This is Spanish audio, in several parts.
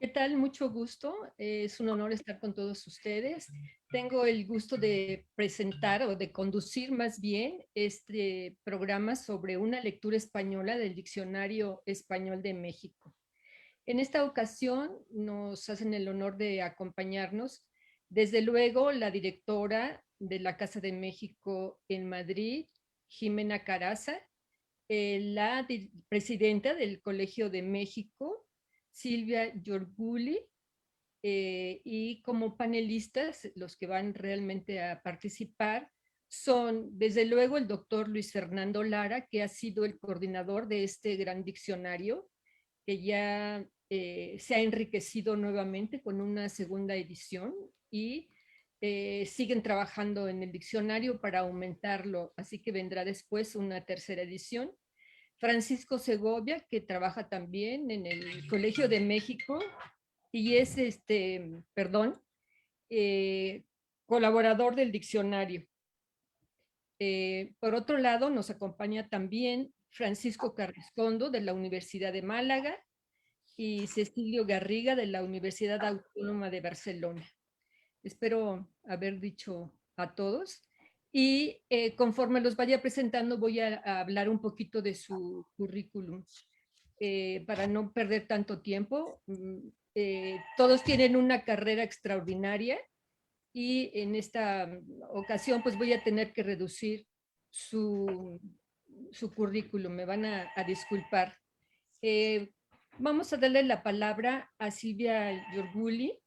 ¿Qué tal? Mucho gusto. Es un honor estar con todos ustedes. Tengo el gusto de presentar o de conducir más bien este programa sobre una lectura española del Diccionario Español de México. En esta ocasión nos hacen el honor de acompañarnos, desde luego, la directora de la Casa de México en Madrid, Jimena Caraza, la presidenta del Colegio de México, Silvia Giorguli, y como panelistas, los que van realmente a participar son, desde luego, el doctor Luis Fernando Lara, que ha sido el coordinador de este gran diccionario, que ya se ha enriquecido nuevamente con una segunda edición y siguen trabajando en el diccionario para aumentarlo, así que vendrá después una tercera edición. Francisco Segovia, que trabaja también en el Colegio de México y es, eh, colaborador del diccionario. Por otro lado, nos acompaña también Francisco Carrascondo de la Universidad de Málaga y Cecilio Garriga de la Universidad Autónoma de Barcelona. Espero haber dicho a todos. Y conforme los vaya presentando, voy a hablar un poquito de su currículum para no perder tanto tiempo. Todos tienen una carrera extraordinaria y en esta ocasión pues voy a tener que reducir su, su currículum, me van a disculpar. Eh, Vamos a darle la palabra a Silvia Giorguli,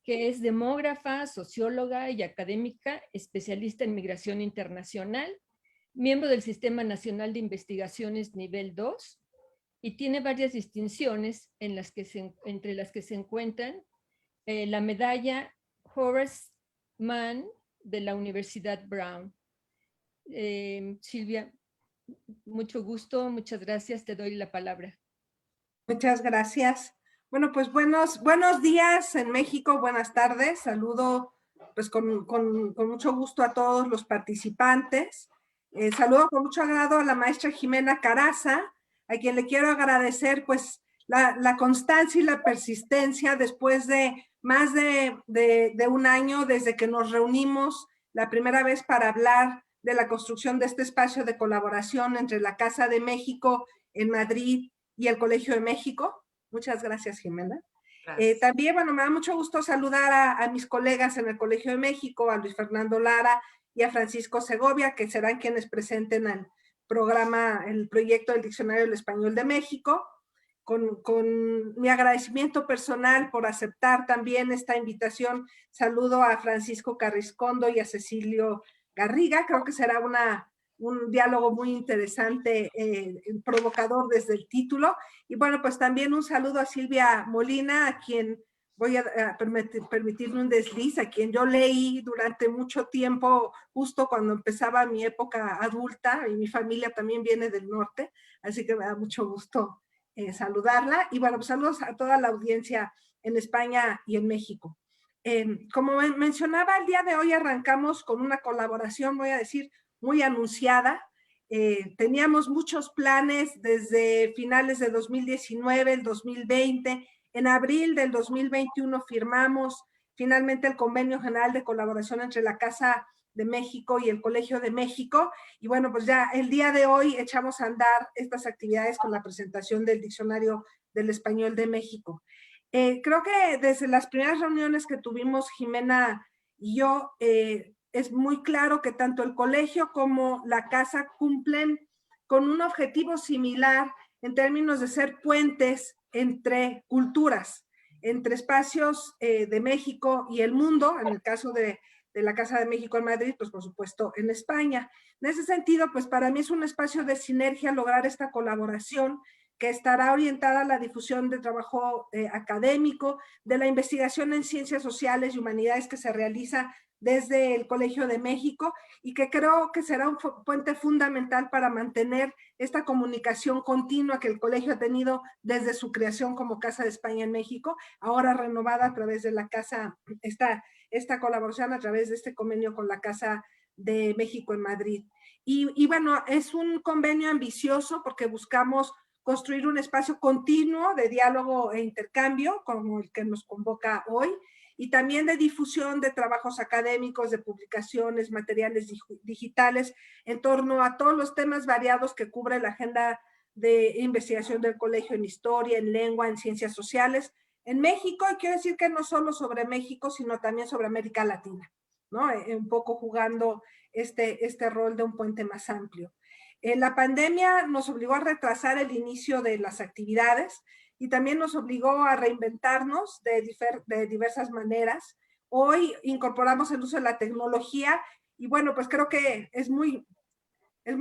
que es demógrafa, socióloga y académica, especialista en migración internacional, miembro del Sistema Nacional de Investigaciones Nivel 2 y tiene varias distinciones entre las que se encuentran la medalla Horace Mann de la Universidad Brown. Silvia, mucho gusto, muchas gracias, te doy la palabra. Muchas gracias. Bueno, pues buenos días en México, buenas tardes. Saludo pues con mucho gusto a todos los participantes. Saludo con mucho agrado a la maestra Jimena Caraza, a quien le quiero agradecer pues la constancia y la persistencia después de más de un año desde que nos reunimos la primera vez para hablar de la construcción de este espacio de colaboración entre la Casa de México en Madrid y el Colegio de México. Muchas gracias, Jimena. También, bueno, me da mucho gusto saludar a mis colegas en el Colegio de México, a Luis Fernando Lara y a Francisco Segovia, que serán quienes presenten el programa, el proyecto del Diccionario del Español de México. Con mi agradecimiento personal por aceptar también esta invitación, saludo a Francisco Carrascondo y a Cecilio Garriga. Creo que será un diálogo muy interesante, provocador desde el título. Y bueno, pues también un saludo a Silvia Molina, a quien voy a permitirme un desliz, a quien yo leí durante mucho tiempo, justo cuando empezaba mi época adulta, y mi familia también viene del norte, así que me da mucho gusto saludarla. Y bueno, pues saludos a toda la audiencia en España y en México. Como mencionaba, el día de hoy arrancamos con una colaboración, voy a decir, muy anunciada. Teníamos muchos planes desde finales de 2019, el 2020. En abril del 2021 firmamos finalmente el Convenio General de Colaboración entre la Casa de México y el Colegio de México. Y bueno, pues ya el día de hoy echamos a andar estas actividades con la presentación del Diccionario del Español de México. Creo que desde las primeras reuniones que tuvimos Jimena y yo, es muy claro que tanto el colegio como la casa cumplen con un objetivo similar en términos de ser puentes entre culturas, entre espacios de México y el mundo, en el caso de la Casa de México en Madrid, pues por supuesto en España. En ese sentido, pues para mí es un espacio de sinergia lograr esta colaboración que estará orientada a la difusión de trabajo académico, de la investigación en ciencias sociales y humanidades que se realiza desde el Colegio de México y que creo que será un puente fundamental para mantener esta comunicación continua que el colegio ha tenido desde su creación como Casa de España en México, ahora renovada a través de la Casa, esta colaboración a través de este convenio con la Casa de México en Madrid. Y bueno, es un convenio ambicioso porque buscamos construir un espacio continuo de diálogo e intercambio, como el que nos convoca hoy, y también de difusión de trabajos académicos, de publicaciones, materiales digitales, en torno a todos los temas variados que cubre la agenda de investigación del colegio en historia, en lengua, en ciencias sociales, en México, y quiero decir que no solo sobre México, sino también sobre América Latina, ¿no? Un poco jugando este rol de un puente más amplio. La pandemia nos obligó a retrasar el inicio de las actividades y también nos obligó a reinventarnos de diversas maneras. Hoy incorporamos el uso de la tecnología y bueno, pues creo que es muy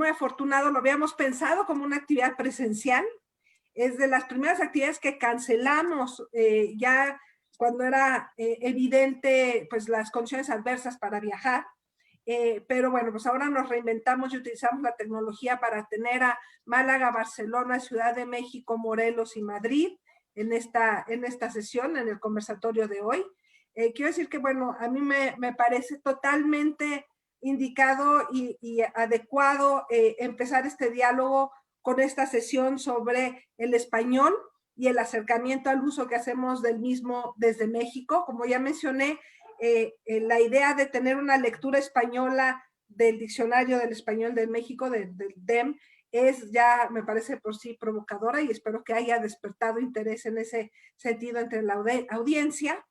afortunado, lo habíamos pensado como una actividad presencial, es de las primeras actividades que cancelamos ya cuando era evidente pues las condiciones adversas para viajar, pero bueno, pues ahora nos reinventamos y utilizamos la tecnología para tener a Málaga, Barcelona, Ciudad de México, Morelos y Madrid en esta sesión, en el conversatorio de hoy. Quiero decir que, bueno, a mí me parece totalmente indicado y adecuado empezar este diálogo con esta sesión sobre el español y el acercamiento al uso que hacemos del mismo desde México. Como ya mencioné, la idea de tener una lectura española del Diccionario del Español de México, del DEM, es ya, me parece por sí provocadora y espero que haya despertado interés en ese sentido entre la audiencia.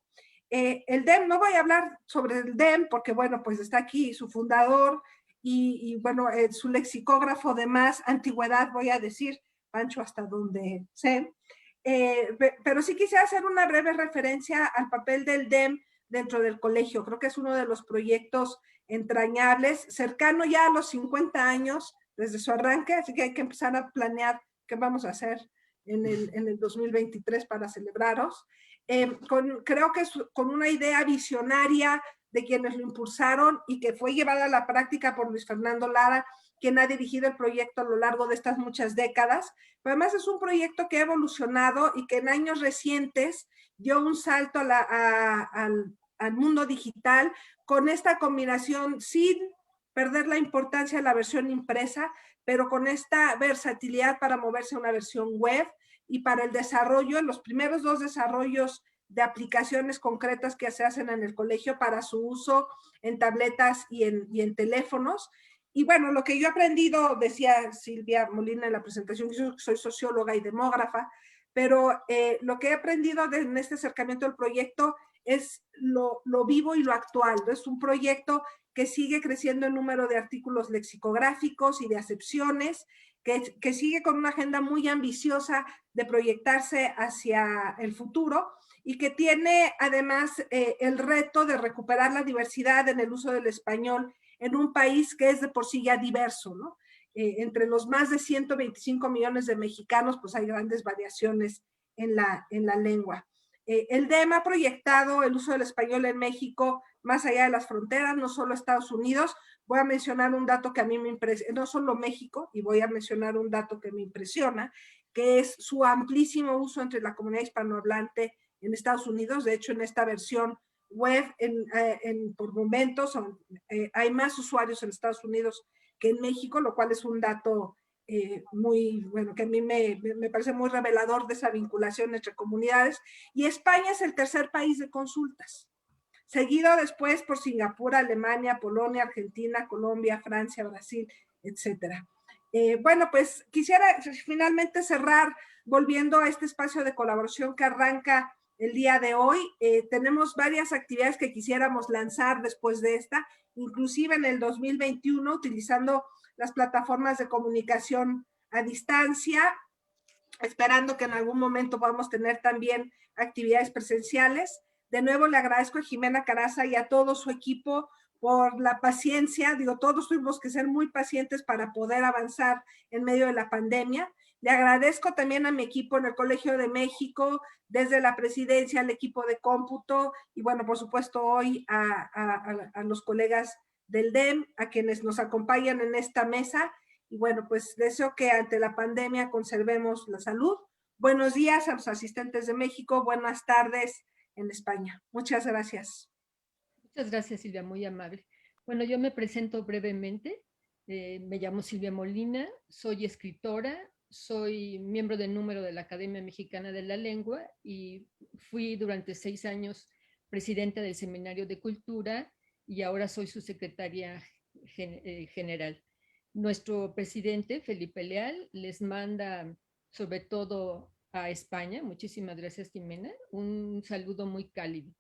El DEM, no voy a hablar sobre el DEM porque, bueno, pues está aquí su fundador y bueno, su lexicógrafo de más antigüedad, voy a decir, Pancho, hasta donde sé. Pero sí quisiera hacer una breve referencia al papel del DEM dentro del colegio. Creo que es uno de los proyectos entrañables, cercano ya a los 50 años desde su arranque, así que hay que empezar a planear qué vamos a hacer en el 2023 para celebraros. Creo que es con una idea visionaria de quienes lo impulsaron y que fue llevada a la práctica por Luis Fernando Lara, quien ha dirigido el proyecto a lo largo de estas muchas décadas. Pero además es un proyecto que ha evolucionado y que en años recientes dio un salto al mundo digital con esta combinación sin perder la importancia de la versión impresa, pero con esta versatilidad para moverse a una versión web y para el desarrollo, los primeros dos desarrollos de aplicaciones concretas que se hacen en el colegio para su uso en tabletas y en teléfonos. Y bueno, lo que yo he aprendido, decía Silvia Molina en la presentación, yo soy socióloga y demógrafa, pero lo que he aprendido en este acercamiento al proyecto es lo vivo y lo actual. Es un proyecto que sigue creciendo en número de artículos lexicográficos y de acepciones, que sigue con una agenda muy ambiciosa de proyectarse hacia el futuro y que tiene además el reto de recuperar la diversidad en el uso del español en un país que es de por sí ya diverso, ¿no? Entre los más de 125 millones de mexicanos, pues hay grandes variaciones en la lengua. El DEM ha proyectado el uso del español en México más allá de las fronteras, no solo Estados Unidos. Voy a mencionar un dato que a mí me impresiona, no solo México, y voy a mencionar un dato que me impresiona, que es su amplísimo uso entre la comunidad hispanohablante en Estados Unidos. De hecho, en esta versión web, por momentos, hay más usuarios en Estados Unidos que en México, lo cual es un dato muy, bueno, que a mí me parece muy revelador de esa vinculación entre comunidades. Y España es el tercer país de consultas, seguido después por Singapur, Alemania, Polonia, Argentina, Colombia, Francia, Brasil, etcétera. Bueno, pues quisiera finalmente cerrar volviendo a este espacio de colaboración que arranca el día de hoy. Tenemos varias actividades que quisiéramos lanzar después de esta, inclusive en el 2021, utilizando las plataformas de comunicación a distancia, esperando que en algún momento podamos tener también actividades presenciales. De nuevo le agradezco a Jimena Caraza y a todo su equipo por la paciencia. Digo, todos tuvimos que ser muy pacientes para poder avanzar en medio de la pandemia. Le agradezco también a mi equipo en el Colegio de México, desde la presidencia, al equipo de cómputo y bueno, por supuesto hoy a los colegas del DEM, a quienes nos acompañan en esta mesa. Y bueno, pues deseo que ante la pandemia conservemos la salud. Buenos días a los asistentes de México, buenas tardes en España. Muchas gracias. Muchas gracias, Silvia, muy amable. Bueno, yo me presento brevemente. Me llamo Silvia Molina, soy escritora, soy miembro del número de la Academia Mexicana de la Lengua y fui durante 6 años presidenta del Seminario de Cultura y ahora soy su secretaria general. Nuestro presidente, Felipe Leal, les manda sobre todo a España, muchísimas gracias Jimena, un saludo muy cálido.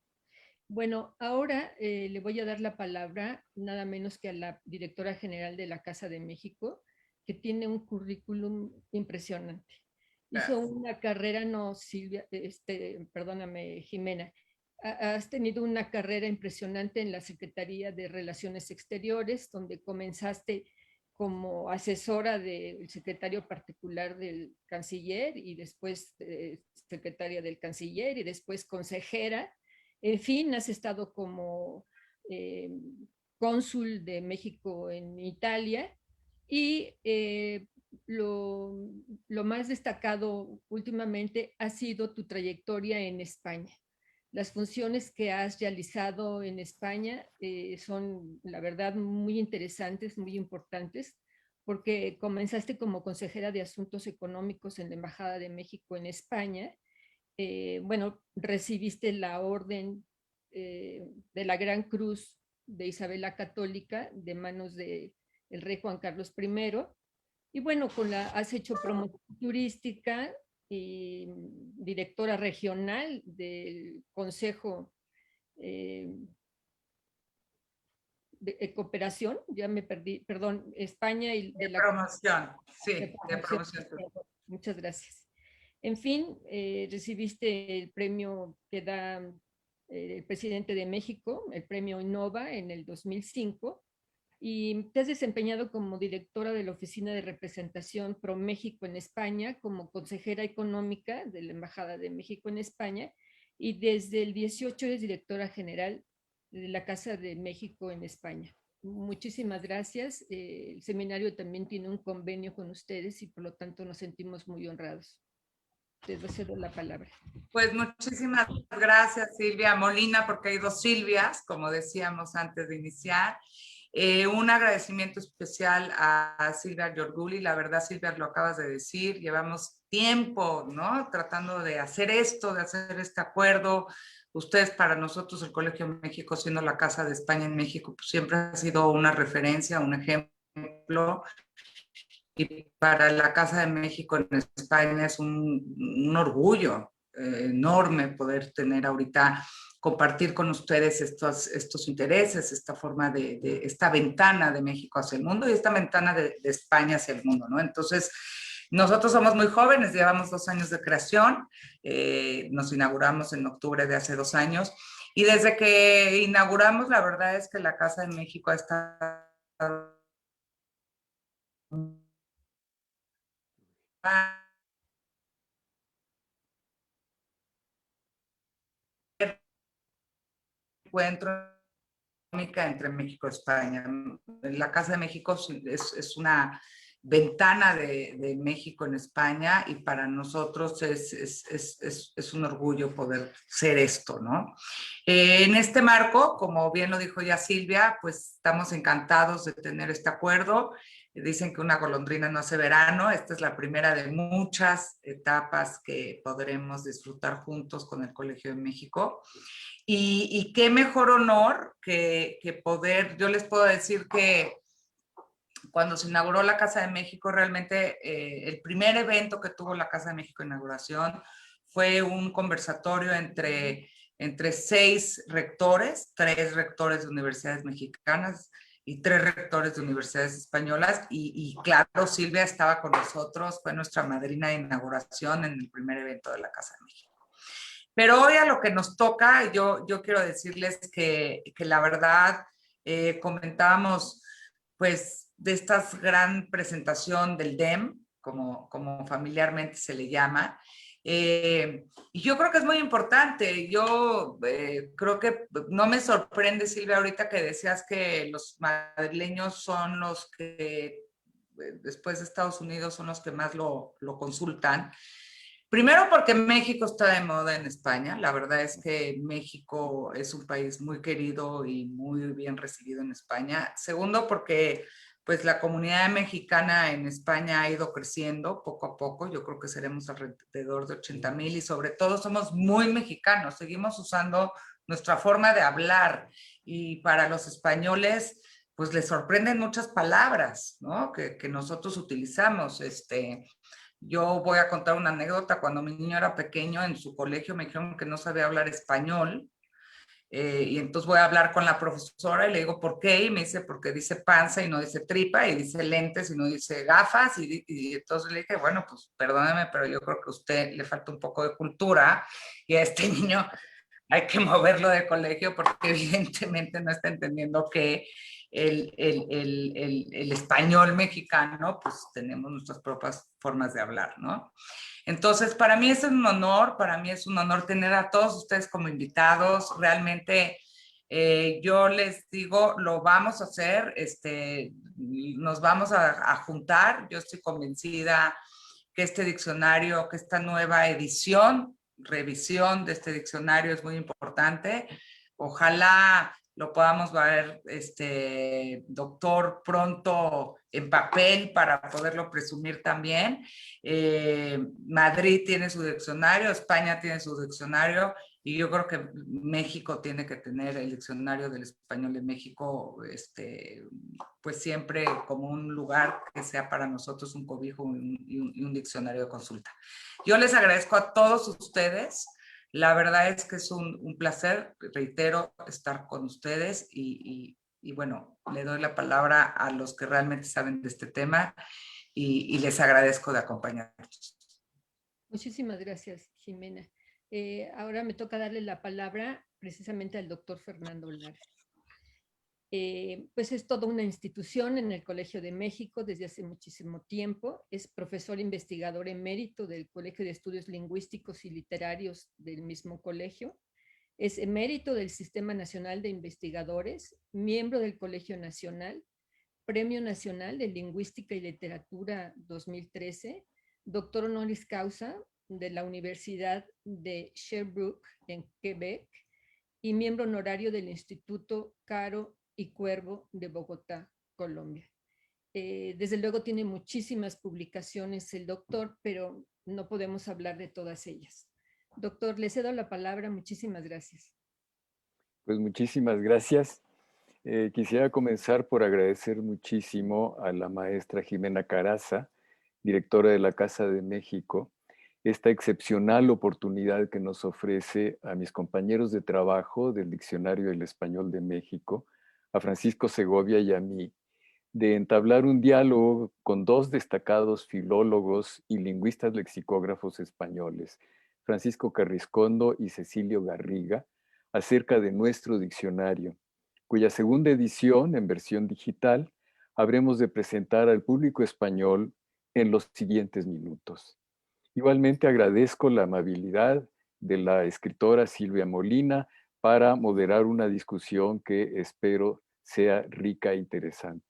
Bueno, ahora le voy a dar la palabra nada menos que a la directora general de la Casa de México, que tiene un currículum impresionante. Hizo una carrera, no, Silvia, perdóname, Jimena, has tenido una carrera impresionante en la Secretaría de Relaciones Exteriores, donde comenzaste como asesora del secretario particular del canciller y después secretaria del canciller y después consejera. En fin, has estado como eh, cónsul de México en Italia y lo más destacado últimamente ha sido tu trayectoria en España. Las funciones que has realizado en España son, la verdad, muy interesantes, muy importantes, porque comenzaste como consejera de Asuntos Económicos en la Embajada de México en España. Bueno, recibiste la orden de la Gran Cruz de Isabel la Católica de manos del rey Juan Carlos I. Y bueno, has hecho promoción turística y directora regional del Consejo eh, de Cooperación, ya me perdí, perdón, España y de promoción, sí, de promoción. Muchas gracias. En fin, recibiste el premio que da el presidente de México, el premio Innova en el 2005, y te has desempeñado como directora de la Oficina de Representación Pro México en España, como consejera económica de la Embajada de México en España, y desde el 18 eres directora general de la Casa de México en España. Muchísimas gracias. El seminario también tiene un convenio con ustedes y por lo tanto nos sentimos muy honrados. Te cedo la palabra. Pues muchísimas gracias, Silvia Molina, porque hay dos Silvias, como decíamos antes de iniciar. Un agradecimiento especial a Silvia Giorguli. La verdad, Silvia, lo acabas de decir, llevamos tiempo, ¿no? Tratando de hacer esto, de hacer este acuerdo. Ustedes, para nosotros, el Colegio de México, siendo la Casa de España en México, pues siempre ha sido una referencia, un ejemplo. Y para la Casa de México en España es un orgullo enorme poder tener ahorita, compartir con ustedes estos intereses, esta forma esta ventana de México hacia el mundo y esta ventana de España hacia el mundo, ¿no? Entonces, nosotros somos muy jóvenes, llevamos 2 años de creación, nos inauguramos en octubre de hace 2 años y desde que inauguramos, la verdad es que la Casa de México ha estado encuentro entre México y España. La Casa de México es una ventana de México en España y para nosotros es un orgullo poder ser esto, ¿no? En este marco, como bien lo dijo ya Silvia, pues estamos encantados de tener este acuerdo. Dicen que una golondrina no hace verano. Esta es la primera de muchas etapas que podremos disfrutar juntos con el Colegio de México. Y qué mejor honor que poder, yo les puedo decir que cuando se inauguró la Casa de México, realmente el primer evento que tuvo la Casa de México de inauguración fue un conversatorio entre 6 rectores, 3 rectores de universidades mexicanas y 3 rectores de universidades españolas. Y claro, Silvia estaba con nosotros, fue nuestra madrina de inauguración en el primer evento de la Casa de México. Pero hoy a lo que nos toca, yo quiero decirles que la verdad, comentábamos pues de esta gran presentación del DEM, como familiarmente se le llama, y yo creo que es muy importante. Yo creo que no me sorprende, Silvia, ahorita que decías que los madrileños son los que, después de Estados Unidos, son los que más lo consultan. Primero porque México está de moda en España. La verdad es que México es un país muy querido y muy bien recibido en España. Segundo porque pues la comunidad mexicana en España ha ido creciendo poco a poco. Yo creo que seremos alrededor de 80,000 y sobre todo somos muy mexicanos. Seguimos usando nuestra forma de hablar y para los españoles pues les sorprenden muchas palabras, ¿no? que nosotros utilizamos. Yo voy a contar una anécdota. Cuando mi niño era pequeño, en su colegio me dijeron que no sabía hablar español. Y entonces voy a hablar con la profesora y le digo, ¿por qué? Y me dice, porque dice panza y no dice tripa, y dice lentes y no dice gafas. Y entonces le dije, bueno, pues perdóneme, pero yo creo que a usted le falta un poco de cultura y a este niño hay que moverlo de colegio porque evidentemente no está entendiendo que el español mexicano, pues tenemos nuestras propias formas de hablar, ¿no? Entonces, para mí es un honor, para mí es un honor tener a todos ustedes como invitados. Realmente, yo les digo, lo vamos a hacer, nos vamos a juntar. Yo estoy convencida que este diccionario, que esta nueva edición, revisión de este diccionario es muy importante. Ojalá lo podamos ver, doctor, pronto en papel para poderlo presumir también. Madrid tiene su diccionario, España tiene su diccionario y yo creo que México tiene que tener el diccionario del español de México, pues siempre como un lugar que sea para nosotros un cobijo y un diccionario de consulta. Yo les agradezco a todos ustedes. La verdad es que es un placer, reitero, estar con ustedes y bueno, le doy la palabra a los que realmente saben de este tema y les agradezco de acompañarnos. Muchísimas gracias, Jimena. Ahora me toca darle la palabra precisamente al doctor Fernando Lara. Pues es toda una institución en el Colegio de México desde hace muchísimo tiempo. Es profesor investigador emérito del Colegio de Estudios Lingüísticos y Literarios del mismo colegio. Es emérito del Sistema Nacional de Investigadores, miembro del Colegio Nacional, Premio Nacional de Lingüística y Literatura 2013, doctor honoris causa de la Universidad de Sherbrooke en Quebec y miembro honorario del Instituto Caro y Cuervo de Bogotá, Colombia. Desde luego tiene muchísimas publicaciones el doctor, pero no podemos hablar de todas ellas. Doctor, le cedo la palabra. Muchísimas gracias. Pues muchísimas gracias. Quisiera comenzar por agradecer muchísimo a la maestra Jimena Caraza, directora de la Casa de México, esta excepcional oportunidad que nos ofrece a mis compañeros de trabajo del Diccionario del Español de México, a Francisco Segovia y a mí, de entablar un diálogo con dos destacados filólogos y lingüistas lexicógrafos españoles, Francisco Carriscondo y Cecilio Garriga, acerca de nuestro diccionario, cuya segunda edición, en versión digital, habremos de presentar al público español en los siguientes minutos. Igualmente agradezco la amabilidad de la escritora Silvia Molina para moderar una discusión que espero sea rica e interesante.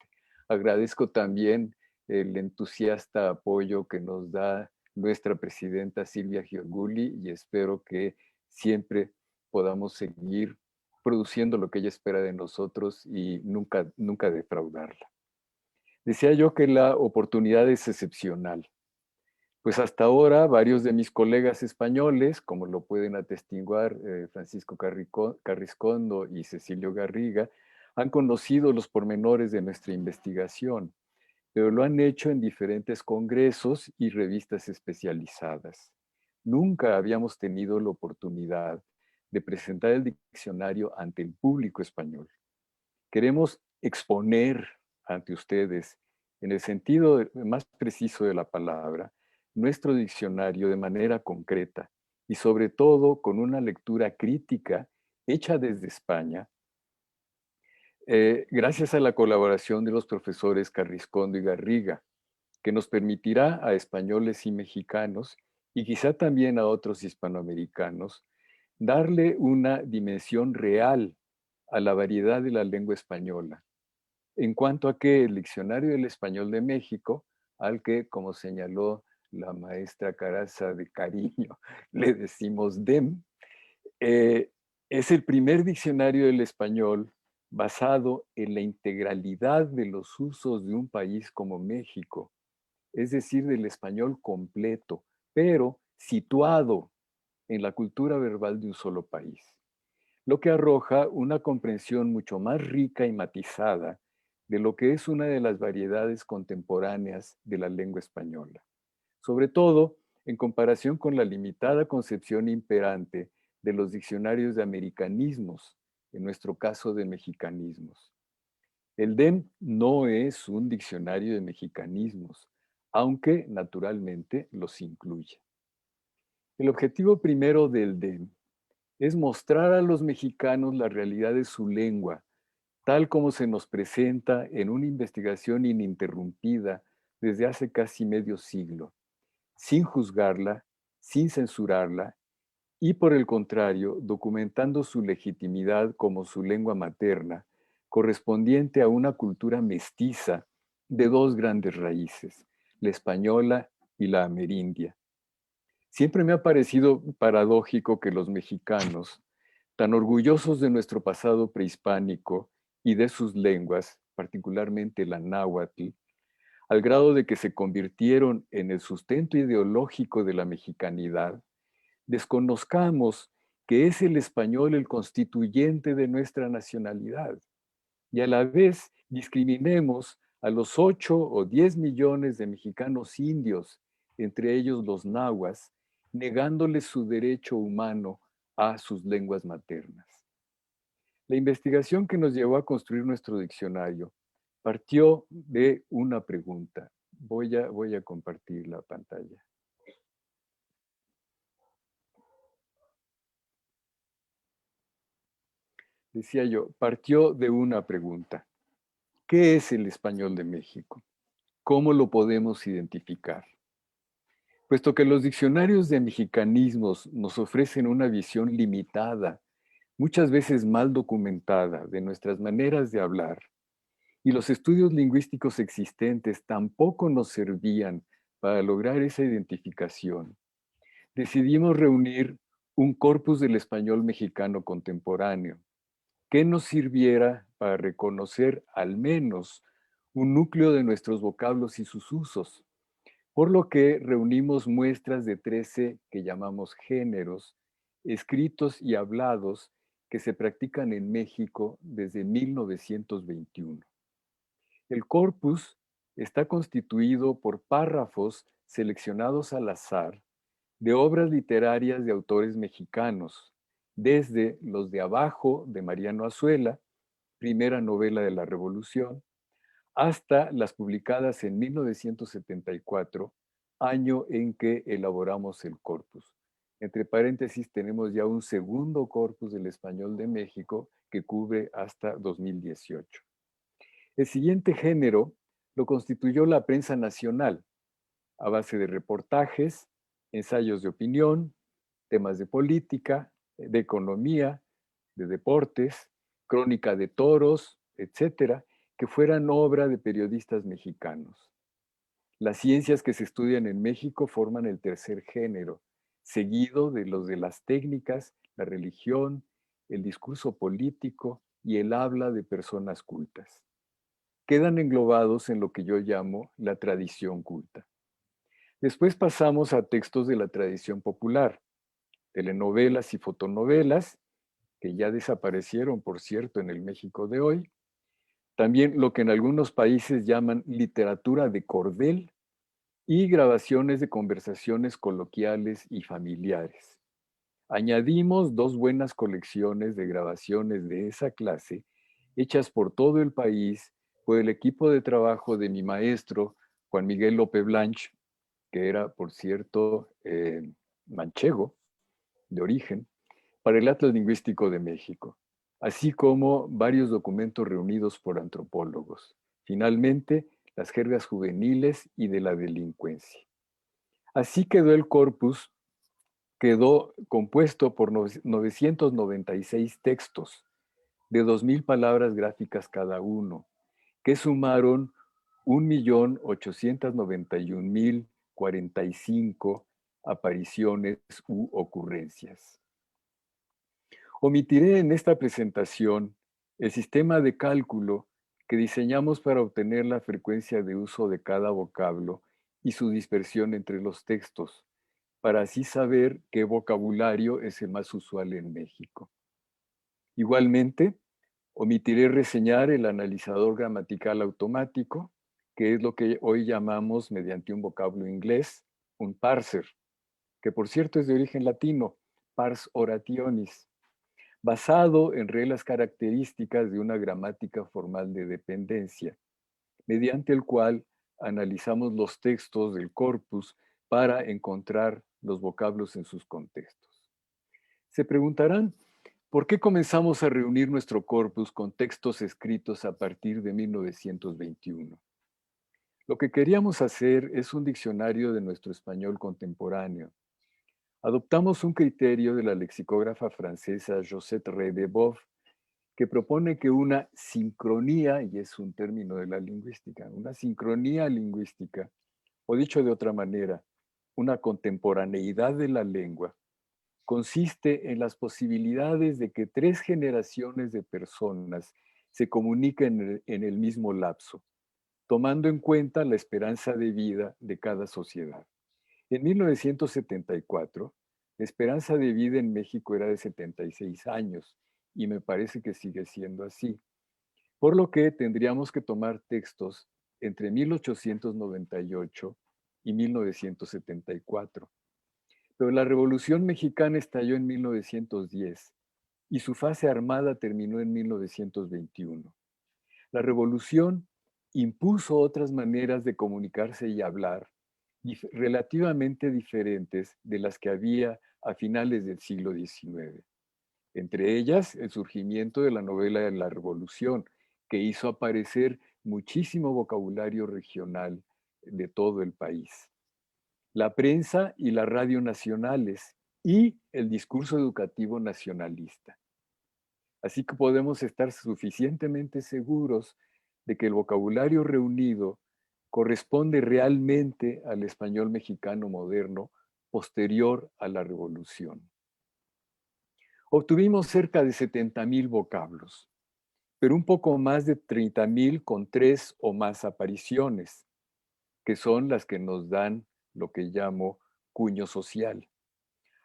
Agradezco también el entusiasta apoyo que nos da nuestra presidenta Silvia Giorguli y espero que siempre podamos seguir produciendo lo que ella espera de nosotros y nunca defraudarla. Decía yo que la oportunidad es excepcional. Pues hasta ahora varios de mis colegas españoles, como lo pueden atestiguar Francisco Carriscondo y Cecilio Garriga, han conocido los pormenores de nuestra investigación, pero lo han hecho en diferentes congresos y revistas especializadas. Nunca habíamos tenido la oportunidad de presentar el diccionario ante el público español. Queremos exponer ante ustedes, en el sentido más preciso de la palabra, nuestro diccionario de manera concreta y sobre todo con una lectura crítica hecha desde España, gracias a la colaboración de los profesores Carriscondo y Garriga, que nos permitirá a españoles y mexicanos, y quizá también a otros hispanoamericanos, darle una dimensión real a la variedad de la lengua española, en cuanto a que el Diccionario del Español de México, al que, como señaló la maestra Caraza de cariño, le decimos DEM, es el primer diccionario del español basado en la integralidad de los usos de un país como México, es decir, del español completo, pero situado en la cultura verbal de un solo país, lo que arroja una comprensión mucho más rica y matizada de lo que es una de las variedades contemporáneas de la lengua española, sobre todo en comparación con la limitada concepción imperante de los diccionarios de americanismos, en nuestro caso de mexicanismos. El DEM no es un diccionario de mexicanismos, aunque naturalmente los incluye. El objetivo primero del DEM es mostrar a los mexicanos la realidad de su lengua, tal como se nos presenta en una investigación ininterrumpida desde hace casi medio siglo, sin juzgarla, sin censurarla y, por el contrario, documentando su legitimidad como su lengua materna, correspondiente a una cultura mestiza de dos grandes raíces, la española y la amerindia. Siempre me ha parecido paradójico que los mexicanos, tan orgullosos de nuestro pasado prehispánico y de sus lenguas, particularmente la náhuatl, al grado de que se convirtieron en el sustento ideológico de la mexicanidad, desconozcamos que es el español el constituyente de nuestra nacionalidad y a la vez discriminemos a los 8 o 10 millones de mexicanos indios, entre ellos los nahuas, negándoles su derecho humano a sus lenguas maternas. La investigación que nos llevó a construir nuestro diccionario partió de una pregunta. Voy a compartir la pantalla. Decía yo, partió de una pregunta. ¿Qué es el español de México? ¿Cómo lo podemos identificar? Puesto que los diccionarios de mexicanismos nos ofrecen una visión limitada, muchas veces mal documentada, de nuestras maneras de hablar, y los estudios lingüísticos existentes tampoco nos servían para lograr esa identificación, decidimos reunir un corpus del español mexicano contemporáneo que nos sirviera para reconocer al menos un núcleo de nuestros vocablos y sus usos, por lo que reunimos muestras de 13 que llamamos géneros, escritos y hablados que se practican en México desde 1921. El corpus está constituido por párrafos seleccionados al azar de obras literarias de autores mexicanos, desde Los de Abajo de Mariano Azuela, primera novela de la Revolución, hasta las publicadas en 1974, año en que elaboramos el corpus. Entre paréntesis, tenemos ya un segundo corpus del español de México que cubre hasta 2018. El siguiente género lo constituyó la prensa nacional, a base de reportajes, ensayos de opinión, temas de política, de economía, de deportes, crónica de toros, etcétera, que fueran obra de periodistas mexicanos. Las ciencias que se estudian en México forman el tercer género, seguido de los de las técnicas, la religión, el discurso político y el habla de personas cultas. Quedan englobados en lo que yo llamo la tradición culta. Después pasamos a textos de la tradición popular, telenovelas y fotonovelas, que ya desaparecieron, por cierto, en el México de hoy. También lo que en algunos países llaman literatura de cordel y grabaciones de conversaciones coloquiales y familiares. Añadimos 2 buenas colecciones de grabaciones de esa clase, hechas por todo el país por el equipo de trabajo de mi maestro, Juan Miguel López Blanch, que era, por cierto, manchego de origen, para el Atlas Lingüístico de México, así como varios documentos reunidos por antropólogos. Finalmente, las jergas juveniles y de la delincuencia. Así quedó el corpus, quedó compuesto por 996 textos, de 2,000 palabras gráficas cada uno, que sumaron 1,891,045 apariciones u ocurrencias. Omitiré en esta presentación El sistema de cálculo que diseñamos para obtener la frecuencia de uso de cada vocablo y su dispersión entre los textos, para así saber qué vocabulario es el más usual en México. Igualmente, omitiré reseñar el analizador gramatical automático, que es lo que hoy llamamos mediante un vocablo inglés, un parser, que por cierto es de origen latino, pars orationis, basado en reglas características de una gramática formal de dependencia, mediante el cual analizamos los textos del corpus para encontrar los vocablos en sus contextos. Se preguntarán, ¿por qué comenzamos a reunir nuestro corpus con textos escritos a partir de 1921? Lo que queríamos hacer es un diccionario de nuestro español contemporáneo. Adoptamos un criterio de la lexicógrafa francesa Josette Redeboff, que propone que una sincronía, y es un término de la lingüística, una sincronía lingüística, o dicho de otra manera, una contemporaneidad de la lengua, consiste en las posibilidades de que 3 generaciones de personas se comuniquen en el mismo lapso, tomando en cuenta la esperanza de vida de cada sociedad. En 1974, la esperanza de vida en México era de 76 años y me parece que sigue siendo así, por lo que tendríamos que tomar textos entre 1898 y 1974. Pero la Revolución Mexicana estalló en 1910 y su fase armada terminó en 1921. La revolución impuso otras maneras de comunicarse y hablar, relativamente diferentes de las que había a finales del siglo XIX. Entre ellas, el surgimiento de la novela de la Revolución, que hizo aparecer muchísimo vocabulario regional de todo el país. La prensa y la radio nacionales y el discurso educativo nacionalista. Así que podemos estar suficientemente seguros de que el vocabulario reunido corresponde realmente al español mexicano moderno posterior a la Revolución. Obtuvimos cerca de 70,000 vocablos, pero un poco más de 30,000 con 3 o más apariciones, que son las que nos dan lo que llamo cuño social,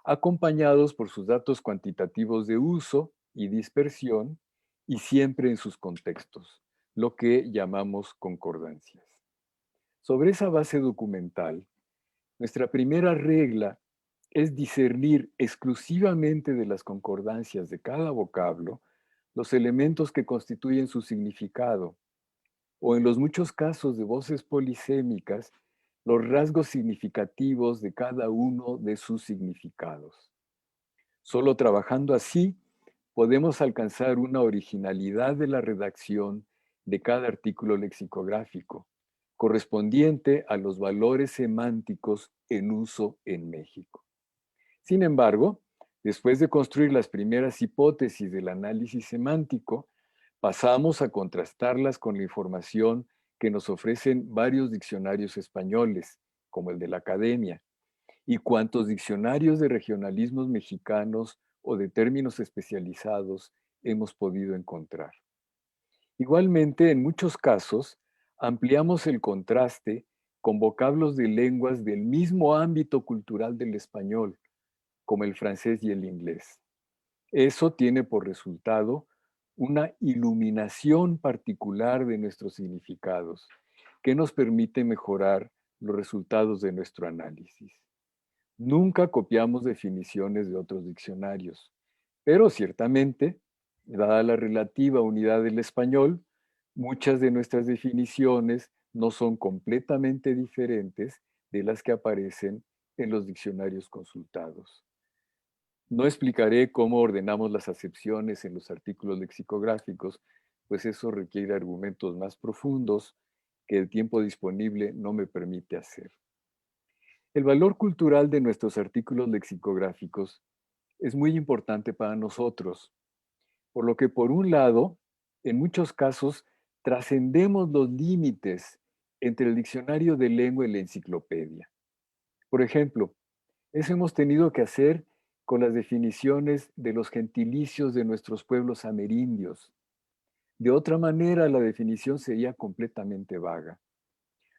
acompañados por sus datos cuantitativos de uso y dispersión y siempre en sus contextos, lo que llamamos concordancias. Sobre esa base documental, nuestra primera regla es discernir exclusivamente de las concordancias de cada vocablo los elementos que constituyen su significado, o en los muchos casos de voces polisémicas, los rasgos significativos de cada uno de sus significados. Solo trabajando así podemos alcanzar una originalidad de la redacción de cada artículo lexicográfico, correspondiente a los valores semánticos en uso en México. Sin embargo, después de construir las primeras hipótesis del análisis semántico, pasamos a contrastarlas con la información que nos ofrecen varios diccionarios españoles, como el de la Academia, y cuantos diccionarios de regionalismos mexicanos o de términos especializados hemos podido encontrar. Igualmente, en muchos casos, ampliamos el contraste con vocablos de lenguas del mismo ámbito cultural del español, como el francés y el inglés. Eso tiene por resultado una iluminación particular de nuestros significados, que nos permite mejorar los resultados de nuestro análisis. Nunca copiamos definiciones de otros diccionarios, pero ciertamente, dada la relativa unidad del español, muchas de nuestras definiciones no son completamente diferentes de las que aparecen en los diccionarios consultados. No explicaré cómo ordenamos las acepciones en los artículos lexicográficos, pues eso requiere argumentos más profundos que el tiempo disponible no me permite hacer. El valor cultural de nuestros artículos lexicográficos es muy importante para nosotros, por lo que por un lado, en muchos casos, trascendemos los límites entre el diccionario de lengua y la enciclopedia. Por ejemplo, eso hemos tenido que hacer con las definiciones de los gentilicios de nuestros pueblos amerindios, De otra manera, la definición sería completamente vaga.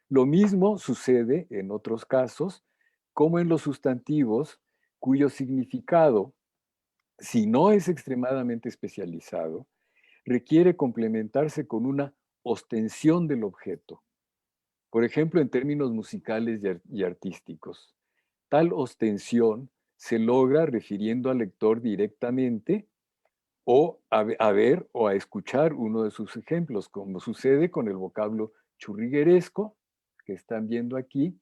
Lo mismo sucede en otros casos, como en los sustantivos, cuyo significado, si no es extremadamente especializado, requiere complementarse con una ostensión del objeto. Por ejemplo, en términos musicales y artísticos. Tal ostensión se logra refiriendo al lector directamente o a ver o a escuchar uno de sus ejemplos, como sucede con el vocablo churrigueresco, que están viendo aquí,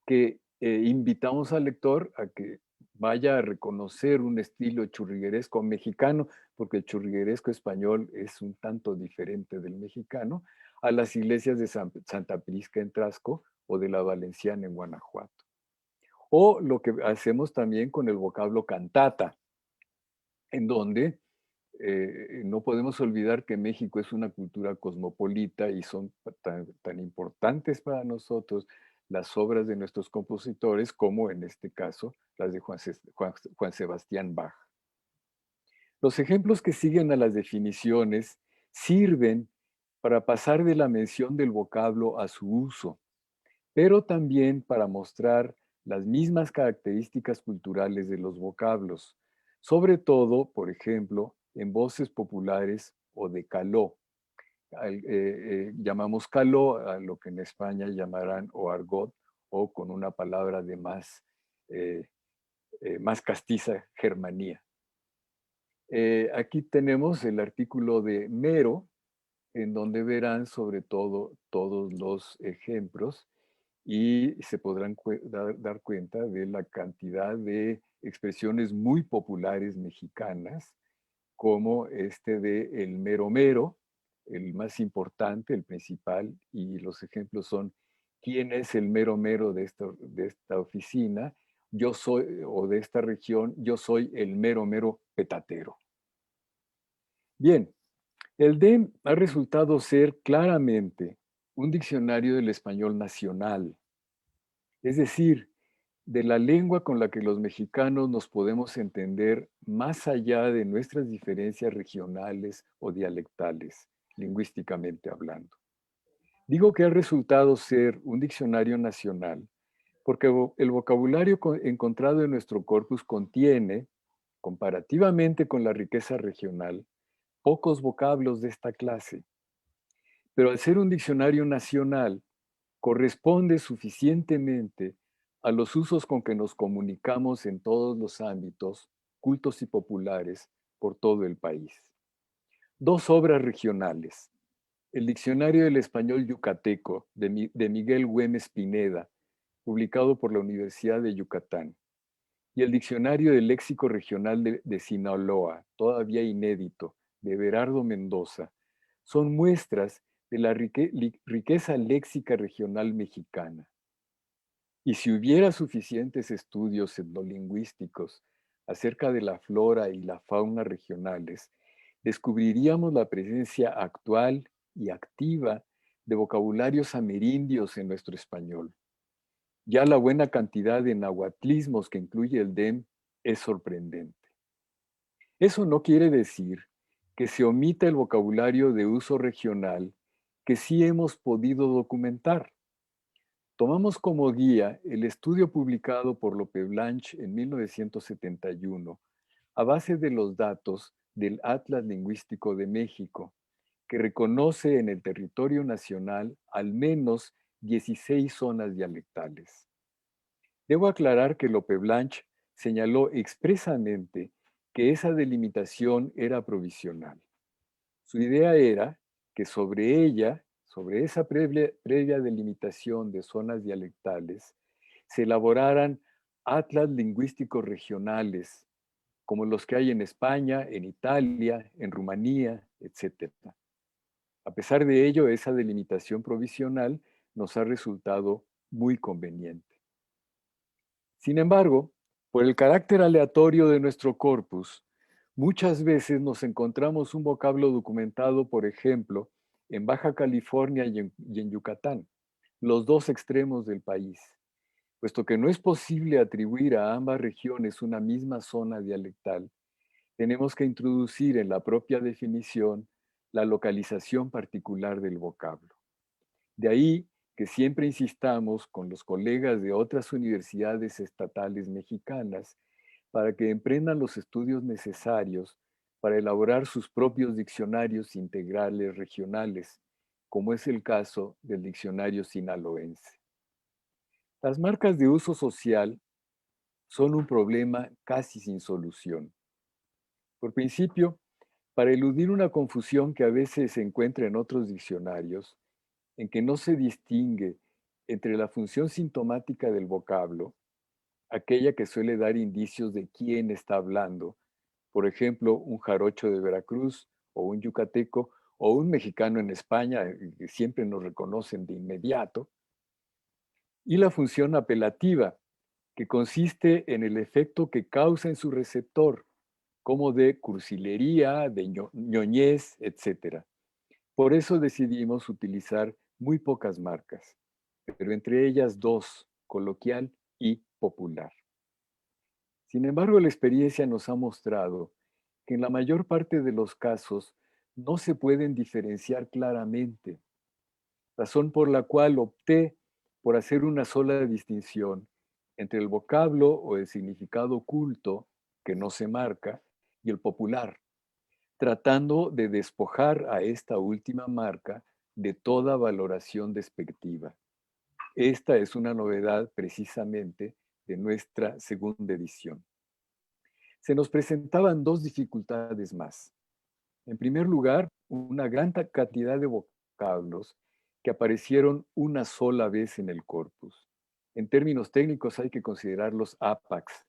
que invitamos al lector a que vaya a reconocer un estilo churrigueresco mexicano, porque el churrigueresco español es un tanto diferente del mexicano, a las iglesias de Santa Prisca en Trasco o de la Valenciana en Guanajuato. O lo que hacemos también con el vocablo cantata, en donde no podemos olvidar que México es una cultura cosmopolita y son tan importantes para nosotros las obras de nuestros compositores como en este caso las de Juan Sebastián Bach. Los ejemplos que siguen a las definiciones sirven para pasar de la mención del vocablo a su uso, pero también para mostrar las mismas características culturales de los vocablos, sobre todo, por ejemplo, en voces populares o de caló. Llamamos caló a lo que en España llamarán o argot, o con una palabra de más castiza, germanía. Aquí tenemos el artículo de Mero, en donde verán sobre todo todos los ejemplos y se podrán dar cuenta de la cantidad de expresiones muy populares mexicanas, como este de el mero mero, el más importante, el principal, y los ejemplos son: ¿quién es el mero mero de esta oficina? Yo soy, o de esta región, yo soy el mero mero petatero. Bien, el DEM ha resultado ser claramente un diccionario del español nacional, es decir, de la lengua con la que los mexicanos nos podemos entender más allá de nuestras diferencias regionales o dialectales, lingüísticamente hablando. Digo que ha resultado ser un diccionario nacional porque el vocabulario encontrado en nuestro corpus contiene, comparativamente con la riqueza regional, pocos vocablos de esta clase. Pero al ser un diccionario nacional, corresponde suficientemente a los usos con que nos comunicamos en todos los ámbitos, cultos y populares, por todo el país. Dos obras regionales. El Diccionario del Español Yucateco, de Miguel Güemes Pineda, publicado por la Universidad de Yucatán, y el Diccionario del Léxico Regional de Sinaloa, todavía inédito, de Berardo Mendoza, son muestras de la riqueza léxica regional mexicana. Y si hubiera suficientes estudios etnolingüísticos acerca de la flora y la fauna regionales, descubriríamos la presencia actual y activa de vocabularios amerindios en nuestro español. Ya la buena cantidad de nahuatlismos que incluye el DEM es sorprendente. Eso no quiere decir que se omita el vocabulario de uso regional que sí hemos podido documentar. Tomamos como guía el estudio publicado por Lope Blanche en 1971 a base de los datos del Atlas Lingüístico de México, que reconoce en el territorio nacional al menos 16 zonas dialectales. Debo aclarar que Lope Blanche señaló expresamente que esa delimitación era provisional. Su idea era que sobre ella, sobre esa previa delimitación de zonas dialectales, se elaboraran atlas lingüísticos regionales, como los que hay en España, en Italia, en Rumanía, etc. A pesar de ello, esa delimitación provisional nos ha resultado muy conveniente. Sin embargo, por el carácter aleatorio de nuestro corpus, muchas veces nos encontramos un vocablo documentado, por ejemplo, en Baja California y en Yucatán, los dos extremos del país, puesto que no es posible atribuir a ambas regiones una misma zona dialectal. Tenemos que introducir en la propia definición la localización particular del vocablo. De ahí que siempre insistamos con los colegas de otras universidades estatales mexicanas para que emprendan los estudios necesarios para elaborar sus propios diccionarios integrales regionales, como es el caso del diccionario sinaloense. Las marcas de uso social son un problema casi sin solución. Por principio, para eludir una confusión que a veces se encuentra en otros diccionarios, en que no se distingue entre la función sintomática del vocablo, aquella que suele dar indicios de quién está hablando, por ejemplo, un jarocho de Veracruz o un yucateco o un mexicano en España, que siempre nos reconocen de inmediato, y la función apelativa, que consiste en el efecto que causa en su receptor, como de cursilería, de ñoñez, etc. Por eso decidimos utilizar muy pocas marcas, pero entre ellas dos, coloquial y popular. Sin embargo, la experiencia nos ha mostrado que en la mayor parte de los casos no se pueden diferenciar claramente, razón por la cual opté por hacer una sola distinción entre el vocablo o el significado oculto, que no se marca, y el popular, tratando de despojar a esta última marca de toda valoración despectiva. Esta es una novedad precisamente de nuestra segunda edición. Se nos presentaban dos dificultades más. En primer lugar, una gran cantidad de vocablos que aparecieron una sola vez en el corpus. En términos técnicos hay que considerarlos APACs.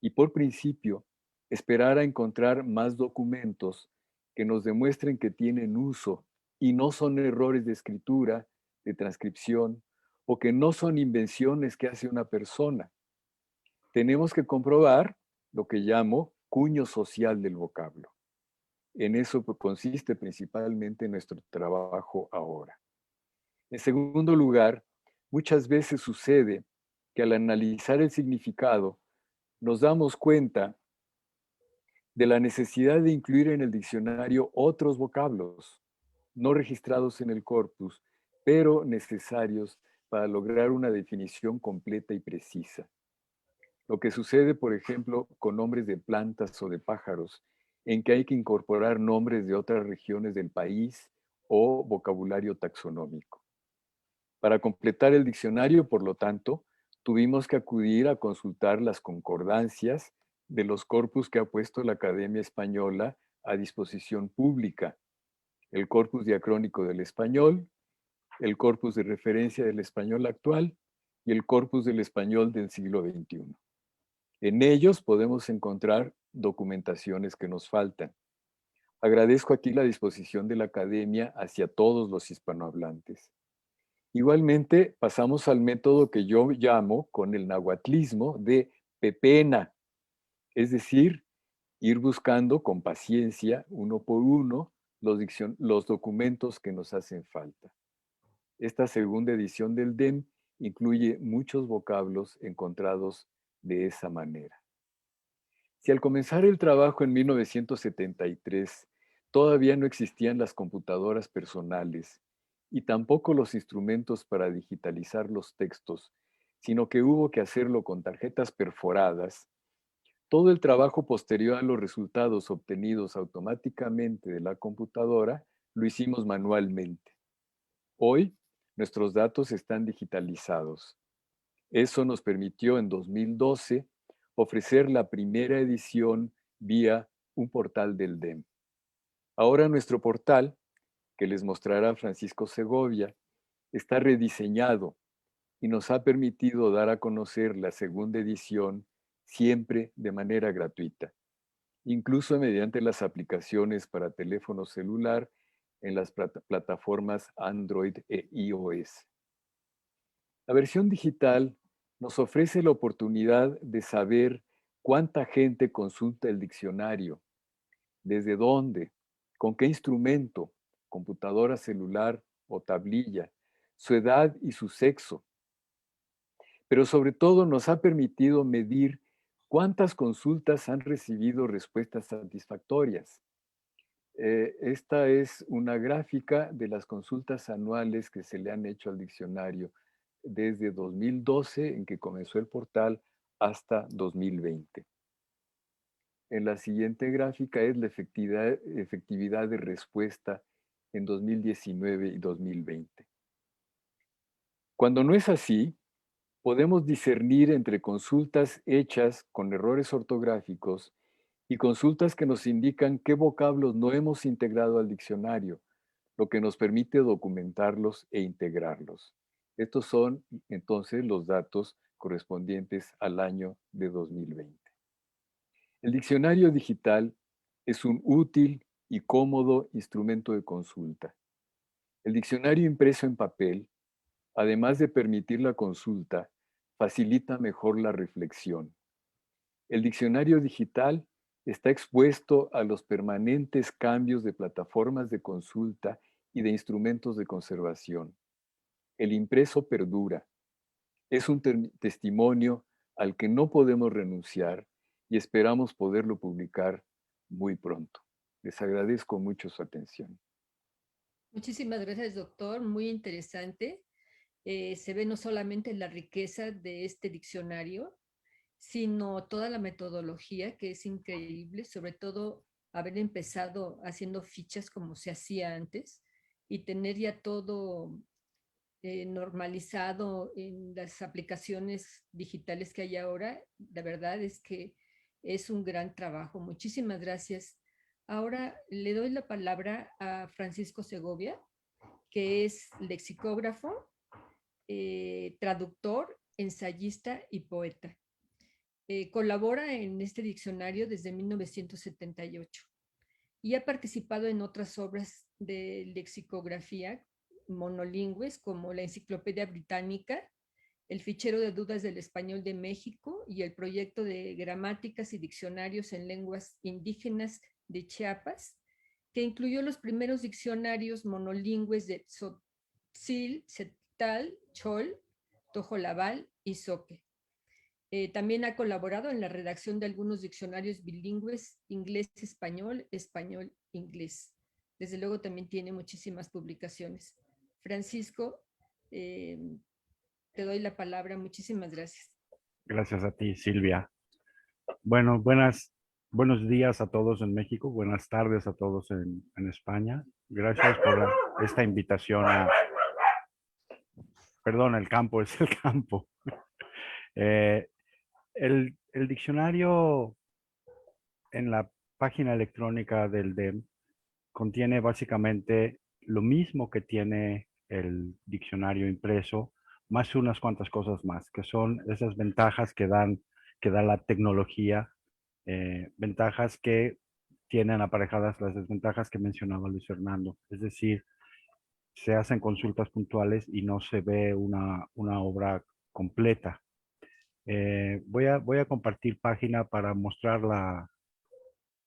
Y por principio, esperar a encontrar más documentos que nos demuestren que tienen uso y no son errores de escritura, de transcripción, o que no son invenciones que hace una persona. Tenemos que comprobar lo que llamo cuño social del vocablo. En eso consiste principalmente nuestro trabajo ahora. En segundo lugar, muchas veces sucede que al analizar el significado nos damos cuenta de la necesidad de incluir en el diccionario otros vocablos, no registrados en el corpus, pero necesarios para lograr una definición completa y precisa. Lo que sucede, por ejemplo, con nombres de plantas o de pájaros, en que hay que incorporar nombres de otras regiones del país o vocabulario taxonómico. Para completar el diccionario, por lo tanto, tuvimos que acudir a consultar las concordancias de los corpus que ha puesto la Academia Española a disposición pública: el corpus diacrónico del español, el corpus de referencia del español actual y el corpus del español del siglo XXI. En ellos podemos encontrar documentaciones que nos faltan. Agradezco aquí la disposición de la Academia hacia todos los hispanohablantes. Igualmente, pasamos al método que yo llamo, con el nahuatlismo, de pepena, es decir, ir buscando con paciencia, uno por uno, los documentos que nos hacen falta. Esta segunda edición del DEM incluye muchos vocablos encontrados de esa manera. Si al comenzar el trabajo en 1973 todavía no existían las computadoras personales y tampoco los instrumentos para digitalizar los textos, sino que hubo que hacerlo con tarjetas perforadas, todo el trabajo posterior a los resultados obtenidos automáticamente de la computadora lo hicimos manualmente. Hoy, nuestros datos están digitalizados. Eso nos permitió en 2012 ofrecer la primera edición vía un portal del DEM. Ahora nuestro portal, que les mostrará Francisco Segovia, está rediseñado y nos ha permitido dar a conocer la segunda edición siempre de manera gratuita, incluso mediante las aplicaciones para teléfono celular en las plataformas Android e iOS. La versión digital nos ofrece la oportunidad de saber cuánta gente consulta el diccionario, desde dónde, con qué instrumento, computadora celular o tablilla, su edad y su sexo. Pero sobre todo nos ha permitido medir cuántas consultas han recibido respuestas satisfactorias. Esta es una gráfica de las consultas anuales que se le han hecho al diccionario desde 2012, en que comenzó el portal, hasta 2020. En la siguiente gráfica es la efectividad de respuesta en 2019 y 2020. Cuando no es así, podemos discernir entre consultas hechas con errores ortográficos y consultas que nos indican qué vocablos no hemos integrado al diccionario, lo que nos permite documentarlos e integrarlos. Estos son entonces los datos correspondientes al año de 2020. El diccionario digital es un útil y cómodo instrumento de consulta. El diccionario impreso en papel, además de permitir la consulta, facilita mejor la reflexión. El diccionario digital está expuesto a los permanentes cambios de plataformas de consulta y de instrumentos de conservación. El impreso perdura. Es un testimonio al que no podemos renunciar y esperamos poderlo publicar muy pronto. Les agradezco mucho su atención. Muchísimas gracias, doctor. Muy interesante. Se ve no solamente la riqueza de este diccionario, sino toda la metodología que es increíble, sobre todo haber empezado haciendo fichas como se hacía antes y tener ya todo normalizado en las aplicaciones digitales que hay ahora. La verdad es que es un gran trabajo. Muchísimas gracias. Ahora le doy la palabra a Francisco Segovia, que es lexicógrafo, traductor, ensayista y poeta. Colabora en este diccionario desde 1978 y ha participado en otras obras de lexicografía monolingües como la Enciclopedia Británica, el Fichero de Dudas del Español de México y el proyecto de gramáticas y diccionarios en lenguas indígenas de Chiapas, que incluyó los primeros diccionarios monolingües de Tzotzil, Cetal, Chol, Tojolabal y Zoque. También ha colaborado en la redacción de algunos diccionarios bilingües, inglés-español, español-inglés. Desde luego también tiene muchísimas publicaciones. Francisco, te doy la palabra. Muchísimas gracias. Gracias a ti, Silvia. Bueno, buenos días a todos en México, buenas tardes a todos en España. Gracias por esta invitación a... Perdón, el campo es el campo. El diccionario en la página electrónica del DEM contiene básicamente lo mismo que tiene el diccionario impreso, más unas cuantas cosas más, que son esas ventajas que da la tecnología, ventajas que tienen aparejadas las desventajas que mencionaba Luis Fernando. Es decir, se hacen consultas puntuales y no se ve una obra completa. Voy a compartir página para mostrar